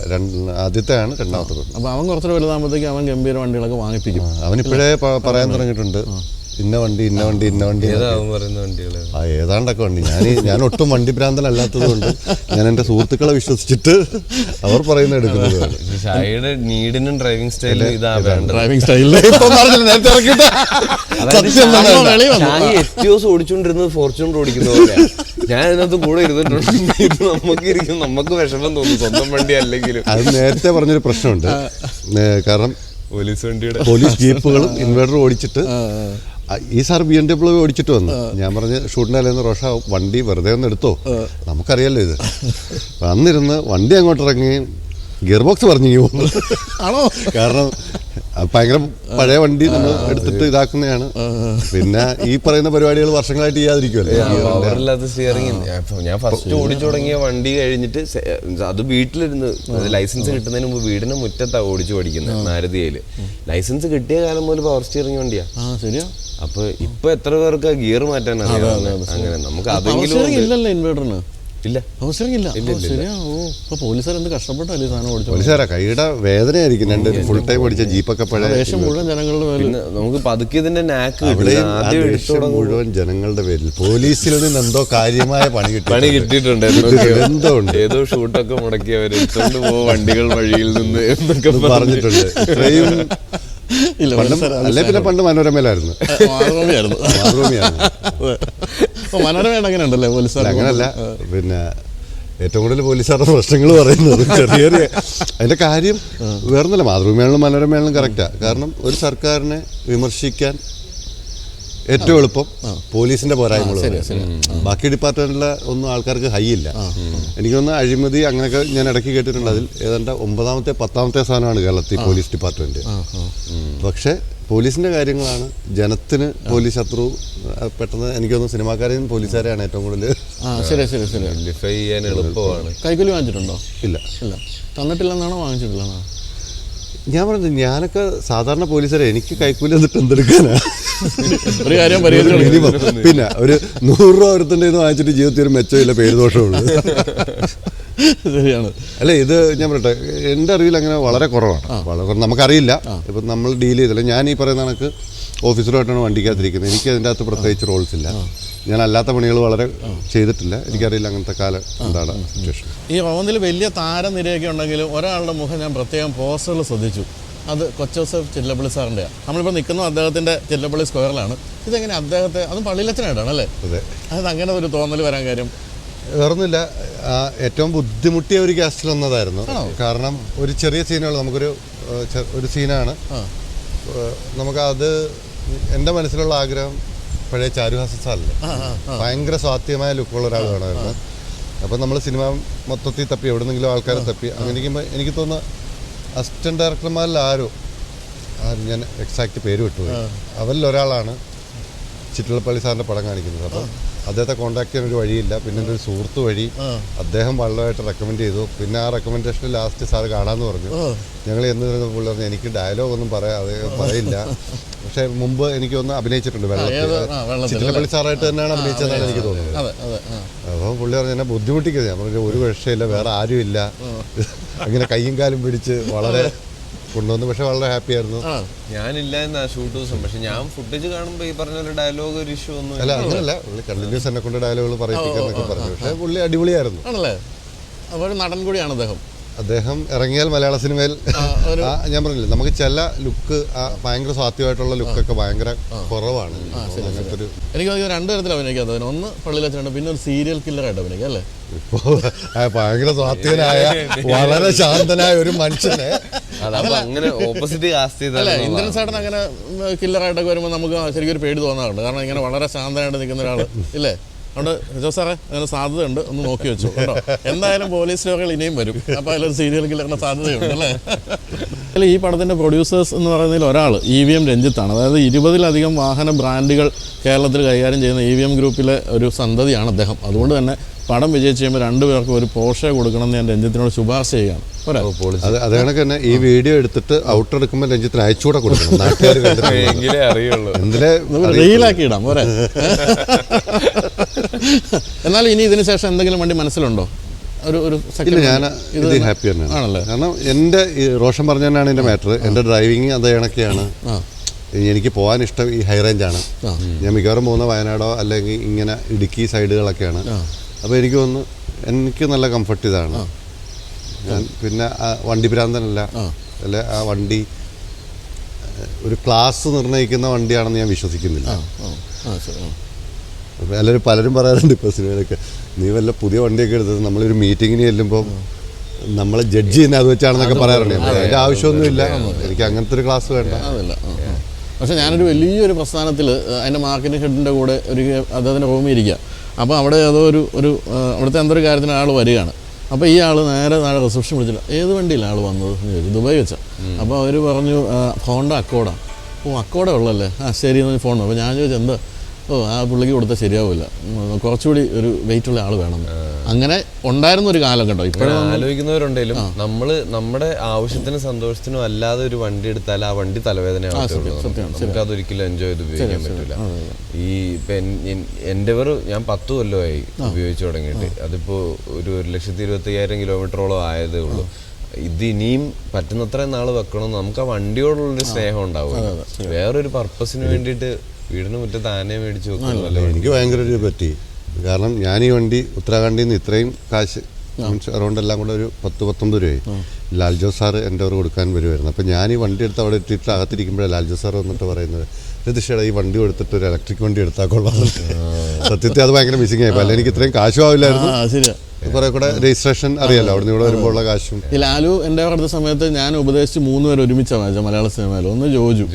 ആദ്യത്തെയാണ്, രണ്ടാമത്തെ പെണ്ണ്. അപ്പോൾ അവൻ കുറച്ചുകൂടെ വലുതാകുമ്പോഴത്തേക്ക് അവൻ ഗംഭീര വണ്ടികളൊക്കെ വാങ്ങിപ്പിക്കും. അവനിപ്പോഴേ പറയാൻ തുടങ്ങിയിട്ടുണ്ട്, ഇന്ന വണ്ടി ഏതാണ്ടൊക്കെ വണ്ടി. ഞാൻ ഒട്ടും വണ്ടി ഭ്രാന്തനല്ലാത്തത് കൊണ്ട് ഞാൻ എൻ്റെ സുഹൃത്തുക്കളെ വിശ്വസിച്ചിട്ട് അവർ പറയുന്നത് എടുക്കുന്നത്. നീഡിനും ഡ്രൈവിംഗ് സ്റ്റൈലും എറ്റിയോസ് ഓടിച്ചോണ്ടിരുന്നത് ഫോർച്യൂണർ ഓടിക്കുന്ന പോലെ ഞാൻ ഇതിനകത്ത് കൂടെ ഇരുന്നിട്ടുണ്ട്. ഇത് നമുക്ക് വിഷമം തോന്നും സ്വന്തം വണ്ടി അല്ലെങ്കിലും. അത് നേരത്തെ പറഞ്ഞൊരു പ്രശ്നമുണ്ട്. കാരണം പോലീസ് ജീപ്പുകളും ഇൻവേർട്ടറും ഓടിച്ചിട്ട് ഈ സാർ BMW ഓടിച്ചിട്ട് വന്നു. ഞാൻ പറഞ്ഞ് ഷൂട്ടിനല്ലെന്ന് റോഷ വണ്ടി വെറുതെ ഒന്ന് എടുത്തോ, നമുക്കറിയാലോ ഇത്. വന്നിരുന്ന് വണ്ടി അങ്ങോട്ട് ഇറങ്ങി ഗിയർ ബോക്സ് പറഞ്ഞു പോകുന്നു. കാരണം ഭയങ്കര പഴയ വണ്ടി നമ്മൾ എടുത്തിട്ട് ഇതാക്കുന്നതാണ്. പിന്നെ ഈ പറയുന്ന പരിപാടികൾ വർഷങ്ങളായിട്ട് ചെയ്യാതിരിക്കുമല്ലോ. സ്റ്റിയറിംഗ് ഞാൻ ഫസ്റ്റ് ഓടിച്ചു തുടങ്ങിയ വണ്ടി കഴിഞ്ഞിട്ട് അത് വീട്ടിലിരുന്ന് ലൈസൻസ് കിട്ടുന്നതിന് മുമ്പ് വീടിന് മുറ്റത്താണ് ഓടിച്ചു പഠിക്കുന്നത് മാരുതിയിൽ. ലൈസൻസ് കിട്ടിയ കാലം മുതൽ പവർ സ്റ്റിയറിംഗ് വണ്ടിയാ. ശരിയാ. അപ്പൊ ഇപ്പൊ എത്ര പേർക്ക് ഗിയർ മാറ്റാൻ അറിയാം? അങ്ങനെ നമുക്ക് അതെങ്കിലും ഇൻവേർട്ടറിന് ഇല്ല, പോലീസുകാരാ കൈയുടെ വേദനയായിരിക്കും. 2 ഫുൾ ടൈം ഓടിച്ച ജീപ്പൊക്കെ പഴയ മുഴുവൻ ജനങ്ങളുടെ പേരിൽ നമുക്ക് പതുക്കെ ഇതിന്റെ നാക്ക് മുഴുവൻ ജനങ്ങളുടെ പേരിൽ പോലീസിൽ നിന്ന് എന്തോ കാര്യമായ പണി കിട്ടിയിട്ടുണ്ട്. ഏതോ ഷൂട്ടൊക്കെ മുടക്കി അവരെടുത്തോണ്ട് വണ്ടികൾ വഴിയിൽ നിന്ന് എന്നൊക്കെ പറഞ്ഞിട്ടുണ്ട്. ഇത്രയും അല്ലെ പിന്നെ പണ്ട് മനോരമയിലായിരുന്നു. മനോരമയാണ് അങ്ങനെ ഉണ്ടല്ലേ പോലീസ്? അങ്ങനല്ല, പിന്നെ ഏറ്റവും കൂടുതൽ പോലീസുകാരുടെ പ്രശ്നങ്ങൾ പറയുന്നത് ചെറിയ അതിന്റെ കാര്യം വേറൊന്നുമില്ല. മാതൃഭൂമിയാണെങ്കിലും മനോരമയാണെങ്കിലും കറക്റ്റാ. കാരണം ഒരു സർക്കാരിനെ വിമർശിക്കാൻ ഏറ്റവും എളുപ്പം പോലീസിന്റെ പോരായ്മകൾ. ബാക്കി ഡിപ്പാർട്ട്മെന്റിലെ ഒന്നും ആൾക്കാർക്ക് ഹൈ ഇല്ല. എനിക്കൊന്ന് അഴിമതി അങ്ങനെയൊക്കെ ഞാൻ ഇടയ്ക്ക് കേട്ടിട്ടുണ്ട്. അതിൽ ഏതാണ്ട് 9ാമത്തെ 10ാമത്തെ സ്ഥാനമാണ് കേരളത്തിൽ പോലീസ് ഡിപ്പാർട്ട്മെന്റ്. പക്ഷേ പോലീസിന്റെ കാര്യങ്ങളാണ് ജനത്തിന് പോലീസ് ശത്രു. പെട്ടെന്ന് എനിക്കൊന്ന് സിനിമാക്കാരെയും പോലീസുകാരെയാണ് ഏറ്റവും കൂടുതൽ ശരി ശരി ശരി. സിംപ്ലിഫൈ ചെയ്യാൻ എളുപ്പമാണ്. കൈക്കൂലി വാങ്ങിച്ചിട്ടുണ്ടോ? ഇല്ല ഇല്ല. തന്നിട്ടില്ലെന്നാണോ വാങ്ങിച്ചിട്ടില്ലെന്നാണോ? ഞാൻ പറഞ്ഞു ഞാനൊക്കെ സാധാരണ പോലീസുകാരെ, എനിക്ക് കൈക്കൂലി എന്നിട്ട് എന്തെടുക്കാനാ? ഒരു കാര്യം പരിഹരിച്ചു. പിന്നെ ഒരു 100 രൂപ ഒരുത്തിൻ്റെ വാങ്ങിച്ചിട്ട് ജീവിതത്തിൽ ഒരു മെച്ചമില്ല, പേര് ദോഷമുള്ളൂ. ശരിയാണ്. അല്ല ഇത് ഞാൻ പറയട്ടെ, എൻ്റെ അറിവിൽ അങ്ങനെ വളരെ കുറവാണ്. വളരെ നമുക്കറിയില്ല. ഇപ്പം നമ്മൾ ഡീൽ ചെയ്തില്ല. ഞാൻ ഈ പറയുന്ന കണക്ക് ഓഫീസറുമായിട്ടാണ് വണ്ടിക്കകത്തിരിക്കുന്നത്. എനിക്ക് അതിൻ്റെ അകത്ത് പ്രത്യേകിച്ച് റോൾസ് ഇല്ല. ഞാൻ അല്ലാത്ത പണികൾ വളരെ ചെയ്തിട്ടില്ല. എനിക്കറിയില്ല അങ്ങനത്തെ കാലം എന്താണ് സിറ്റുവേഷൻ. ഈ റോന്തിൽ വലിയ താരനിരയൊക്കെ ഉണ്ടെങ്കിലും ഒരാളുടെ മുഖം ഞാൻ പ്രത്യേകം പോസ്റ്ററിൽ ശ്രദ്ധിച്ചു. അത് കൊച്ചോസഫ് ചില്ലപ്പള്ളി സാറിൻ്റെയാണ്. നമ്മളിപ്പോൾ നിൽക്കുന്നത് അദ്ദേഹത്തിൻ്റെ ചില്ലപ്പള്ളി സ്ക്വയറിലാണ്. ഇതെങ്ങനെ അദ്ദേഹത്തെ, അതും പള്ളിയിലച്ചനായിട്ടാണ് അല്ലേ? അതെ. അത് അങ്ങനെ ഒരു തോന്നൽ വരാൻ കാര്യം? വേറൊന്നുമില്ല, ഏറ്റവും ബുദ്ധിമുട്ടിയ ഒരു കാസ്റ്റിൽ വന്നതായിരുന്നു. കാരണം ഒരു ചെറിയ സീനുകൾ, നമുക്കൊരു ഒരു സീനാണ്. നമുക്കത് എൻ്റെ മനസ്സിലുള്ള ആഗ്രഹം പഴയ ചാരുഹാസൻ സാറില്ലേ, ഭയങ്കര സ്വാത്യമായ ലുക്കുള്ള ഒരാൾ വേണമായിരുന്നു. അപ്പം നമ്മൾ സിനിമ മൊത്തത്തിൽ തപ്പി, എവിടെന്നെങ്കിലും ആൾക്കാരെ തപ്പി. അങ്ങനെ എനിക്ക് തോന്നുന്നു അസിസ്റ്റന്റ് ഡയറക്ടർമാരിൽ ആരും ഞാൻ എക്സാക്റ്റ് പേര് വിട്ടുപോയി. അവരിൽ ഒരാളാണ് ചിറ്റലപ്പള്ളി സാറിൻ്റെ പടം കാണിക്കുന്നത്. അപ്പം അദ്ദേഹത്തെ കോൺടാക്ട് ചെയ്യാൻ ഒരു വഴിയില്ല. പിന്നെ എൻ്റെ ഒരു സുഹൃത്ത് വഴി അദ്ദേഹം വളരെയായിട്ട് റെക്കമെൻഡ് ചെയ്തു. പിന്നെ ആ റെക്കമെൻഡേഷനിൽ ലാസ്റ്റ് സാർ കാണാമെന്ന് പറഞ്ഞു. ഞങ്ങൾ എന്ന് പുള്ളി പറഞ്ഞു എനിക്ക് ഡയലോഗ് ഒന്നും പറയില്ല, പക്ഷേ മുമ്പ് എനിക്കൊന്ന് അഭിനയിച്ചിട്ടുണ്ട് വെള്ളത്തിൽ. ചിറ്റലപ്പള്ളി സാറായിട്ട് തന്നെയാണ് അഭിനയിച്ചതെന്നാണ് എനിക്ക് തോന്നുന്നത്. അപ്പോൾ പുള്ളി പറഞ്ഞു എന്നെ ബുദ്ധിമുട്ടിക്കുന്നത്. ഞാൻ പറഞ്ഞു ഒരു രക്ഷയില്ല, വേറെ ആരും ഇല്ല. അങ്ങനെ കയ്യും കാലും പിടിച്ച് വളരെ കൊണ്ടുവന്നു. പക്ഷെ വളരെ ഹാപ്പി ആയിരുന്നു. ഞാനില്ല എന്നാ ഷൂട്ട് ദിവസം. പക്ഷെ ഞാൻ ഫുട്ടേജ് കാണുമ്പോൾ ഈ പറഞ്ഞ പോലെ ഡയലോഗ് ഒരു ഇഷ്യൂ ഒന്നും അല്ല. അങ്ങനല്ല, പുള്ളി കണ്ടിന്യൂസ് എന്നെ കൊണ്ട് ഡയലോഗുകൾ പറയിപ്പിക്കാന്നൊക്കെ പറഞ്ഞു. പക്ഷേ പുള്ളി അടിപൊളിയായിരുന്നു. ആണല്ലേ? അപ്പോൾ ഒരു നടൻ കൂടിയാണ് അദ്ദേഹം. അദ്ദേഹം ഇറങ്ങിയാൽ മലയാള സിനിമയിൽ ഞാൻ പറഞ്ഞില്ല, നമുക്ക് ചില ലുക്ക് ഭയങ്കര സ്വാത്യമായിട്ടുള്ള ലുക്കൊക്കെ ഭയങ്കര കുറവാണ്. അങ്ങനത്തെ ഒരു എനിക്ക് രണ്ട് തരത്തിൽ അഭിനയിക്കാം. ഒന്ന് പള്ളിയിലച്ഛനുണ്ട്, പിന്നെ ഒരു സീരിയൽ കില്ലറായിട്ട് അഭിനയിക്കാം അല്ലേ? ഇപ്പോൾ ഭയങ്കര സ്വാത്യനായ വളരെ ശാന്തനായ ഒരു മനുഷ്യനെ അങ്ങനെ ഓപ്പോസിറ്റ് കാസ്റ്റ് ചെയ്തല്ല. ഇന്ദ്രൻ ചേട്ടൻ അങ്ങനെ കില്ലറായിട്ടൊക്കെ വരുമ്പോൾ നമുക്ക് ശരിക്കും ഒരു പേടി തോന്നാറുണ്ട്. കാരണം ഇങ്ങനെ വളരെ ശാന്തനായിട്ട് നിൽക്കുന്ന ഒരാൾ ഇല്ലേ? അതുകൊണ്ട് ജോ സാറേ അങ്ങനെ സാധ്യതയുണ്ട്, ഒന്ന് നോക്കി വെച്ചു കേട്ടോ. എന്തായാലും പോലീസ് സ്റ്റോറികൾ ഇനിയും വരും. അപ്പോൾ അതിലൊരു സീരിയൽ കില്ലറിൻ്റെ സാധ്യതയുണ്ട് അല്ലേ? അല്ല, ഈ പടത്തിൻ്റെ പ്രൊഡ്യൂസേഴ്സ് എന്ന് പറയുന്നതിൽ ഒരാൾ EVM രഞ്ജിത്താണ്. അതായത് 20-ലധികം വാഹന ബ്രാൻഡുകൾ കേരളത്തിൽ കൈകാര്യം ചെയ്യുന്ന EVM ഗ്രൂപ്പിലെ ഒരു സന്തതിയാണ് അദ്ദേഹം. അതുകൊണ്ട് തന്നെ പടം വിജയിച്ച് കഴിയുമ്പോൾ രണ്ടുപേർക്കും ഒരു പോർഷെ കൊടുക്കണമെന്ന് ഞാൻ രഞ്ജിത്തിനോട് ശുപാർശ ചെയ്യുകയാണ്. അത് കണക്ക് തന്നെ ഈ വീഡിയോ എടുത്തിട്ട് ഔട്ടർ എടുക്കുമ്പോൾ രഞ്ജിത്തിന് അയച്ചുകൂടെ കൊടുക്കണം. നാട്ടുകാർ എങ്കിലേ അറിയുള്ളൂ. റീലാക്കി ഇടാം പോരെ. എന്നാലും ഇനി ഇതിന് ശേഷം എന്തെങ്കിലും വണ്ടി മനസ്സിലുണ്ടോ? ഇല്ല, ഞാൻ ഇത് ഹാപ്പി തന്നെയാണ്. കാരണം എൻ്റെ റോഷൻ പറഞ്ഞ തന്നെയാണ് എൻ്റെ മാറ്റർ. എൻ്റെ ഡ്രൈവിങ് അത് കണക്കെയാണ്. എനിക്ക് പോകാൻ ഇഷ്ടം ഈ ഹൈ റേഞ്ചാണ്. ഞാൻ മിക്കവാറും പോകുന്ന വയനാടോ അല്ലെങ്കിൽ ഇങ്ങനെ ഇടുക്കി സൈഡുകളൊക്കെയാണ്. അപ്പോൾ എനിക്ക് തോന്നുന്നു എനിക്ക് നല്ല കംഫർട്ട് ഇതാണ്. ഞാൻ പിന്നെ വണ്ടി ഭ്രാന്തനല്ല. അല്ലെ, ആ വണ്ടി ഒരു ക്ലാസ് നിർണ്ണയിക്കുന്ന വണ്ടിയാണെന്ന് ഞാൻ വിശ്വസിക്കുന്നില്ല. എല്ലാവരും പലരും പറയാറുണ്ട് ഇപ്പോൾ സിനിമയിലൊക്കെ, നീ വല്ല പുതിയ വണ്ടിയൊക്കെ എടുത്തത് നമ്മളൊരു മീറ്റിങ്ങിന് ചെല്ലുമ്പോൾ നമ്മളെ ജഡ്ജ് ചെയ്യുന്ന അത് വെച്ചാണെന്നൊക്കെ പറയാറുണ്ട്. അതിൻ്റെ ആവശ്യമൊന്നുമില്ല. എനിക്ക് അങ്ങനത്തെ ഒരു ക്ലാസ് വേണ്ട. പക്ഷേ ഞാനൊരു വലിയൊരു പ്രസ്ഥാനത്തിൽ അതിൻ്റെ മാർക്കറ്റിംഗ് ഹെഡിൻ്റെ കൂടെ ഒരു അദ്ദേഹത്തിൻ്റെ റൂമിൽ ഇരിക്കുക. അപ്പോൾ അവിടെ ഏതോ ഒരു അവിടുത്തെ എന്തൊരു കാര്യത്തിന് ആൾ വരികയാണ്. അപ്പോൾ ഈ ആൾ നേരെ നാളെ റിസപ്ഷൻ വിളിച്ചില്ല, ഏത് വണ്ടിയിലാണ് ആൾ വന്നത് എന്ന് ചോദിച്ചു. ദുബായ് വെച്ചാൽ. അപ്പോൾ അവർ പറഞ്ഞു ഹോണ്ട അക്കോഡ. അക്കോഡ ഉള്ളല്ലേ? ശരി എന്ന് ഫോൺ. അപ്പോൾ ഞാൻ ചോദിച്ചു എന്താ? ആ പുള്ളിക്ക് കൊടുത്താൽ ശരിയാവില്ല, കുറച്ചുകൂടി ഒരു വെയിറ്റ് ഉള്ള ആൾ വേണം. അങ്ങനെ ഉണ്ടായിരുന്ന ഒരു കാലം കേട്ടോ. ഇപ്പോഴും ആലോചിക്കുന്നവരുണ്ടെങ്കിലും നമ്മുടെ ആവശ്യത്തിനും സന്തോഷത്തിനും അല്ലാതെ ഒരു വണ്ടി എടുത്താൽ ആ വണ്ടി തലവേദന നമുക്ക് അതൊരിക്കലും എൻജോയ് ചെയ്ത് ഉപയോഗിക്കാൻ പറ്റില്ല. ഈ എൻഡെവർ ഞാൻ 10 കൊല്ലമായി ഉപയോഗിച്ചു തുടങ്ങിയിട്ട്. അതിപ്പോൾ ഒരു 1,25,000 കിലോമീറ്ററോളം ആയതേ ഉള്ളൂ. ഇത് ഇനിയും പറ്റുന്നത്ര നാൾ വെക്കണം. നമുക്ക് ആ വണ്ടിയോടുള്ളൊരു സ്നേഹം ഉണ്ടാവും. വേറൊരു പർപ്പസിന് വേണ്ടിയിട്ട് വീടിന് മുറ്റത്ത് ആനയെ മേടിച്ച് വെക്കുന്നതല്ലേ. എനിക്ക് ഭയങ്കര ഒരു പറ്റി. കാരണം ഞാൻ ഈ വണ്ടി ഉത്തരാഖണ്ഡിൽ നിന്ന് ഇത്രയും കാശ് മീൻസ് അറൗണ്ട് എല്ലാം കൂടെ ഒരു 10-19 രൂപയായി. ലാൽജോ സാറ് എൻ്റെ അവർ കൊടുക്കാൻ വരുമായിരുന്നു. അപ്പോൾ ഞാൻ ഈ വണ്ടി എടുത്ത് അവിടെ എത്തിയിട്ട് അകത്തിരിക്കുമ്പോഴേ ലാൽജോ സാർ വന്നിട്ട് പറയുന്നത്, രതീഷേടാ ഈ വണ്ടി കൊടുത്തിട്ട് ഒരു ഇലക്ട്രിക് വണ്ടി എടുത്താൽ കൊള്ളാം. സത്യത്തിൽ അത് ഭയങ്കര മിസ്സിംഗ് ആയി. അല്ല എനിക്ക് ഇത്രയും കാശും ആവില്ലായിരുന്നു. കുറെ കൂടെ രജിസ്ട്രേഷൻ അറിയാലോ, അവിടെ നിന്ന് ഇവിടെ വരുമ്പോഴുള്ള കാശും. ലാലു എൻ്റെ അടുത്ത സമയത്ത് ഞാൻ ഉപദേശിച്ച് 3 പേര് ഒരുമിച്ചാണ് വായിച്ചത് മലയാള സിനിമയിൽ. ഒന്ന് ജോജു,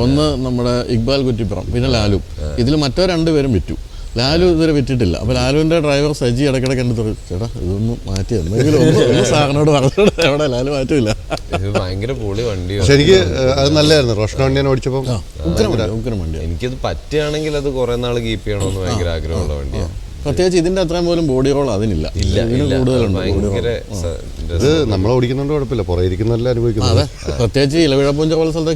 ഒന്ന് നമ്മുടെ ഇക്ബാൽ കുറ്റിപ്പുറം, പിന്നെ ലാലു. ഇതിൽ മറ്റോ 2 പേരും വിറ്റു. ലാലു ഇതുവരെ വിറ്റിട്ടില്ല. അപ്പോൾ ലാലുവിൻ്റെ ഡ്രൈവർ സജി ഇടയ്ക്കിടയ്ക്ക് എൻ്റെ ചേട്ടാ ഇതൊന്നും മാറ്റി എന്തെങ്കിലും ഒന്ന് സാറിനോട് പറഞ്ഞോട്. എവിടെ ലാലു മാറ്റില്ല. ഭയങ്കര പൊളി വണ്ടി. പക്ഷെ എനിക്ക് അത് നല്ലതായിരുന്നു. റോഷൻ വണ്ടി ഞാൻ ഓടിച്ചപ്പോൾ ഉഗ്രം വണ്ടി. എനിക്കത് പറ്റുകയാണെങ്കിൽ അത് കുറെ നാൾ കീപ്പ് ചെയ്യണമെന്ന് ഭയങ്കര ആഗ്രഹമുള്ള വണ്ടിയാണ്. പ്രത്യേകിച്ച് ഇതിന്റെ അത്രയും പോലും ബോഡി റോൾ അതിനില്ല. ഇതിന് കൂടുതലുണ്ട് ബോഡി റോൾ. ഭയങ്കര ഇത് നമ്മൾ ഓടിക്കുന്നുണ്ട് കുഴപ്പമില്ല, പുറകെ ഇരിക്കുന്നതെല്ലാം അനുഭവിക്കുന്നത്. അതെ, പ്രത്യേകിച്ച് ഇലവിഴപ്പൂഞ്ച പോലെ സ്ഥലത്ത്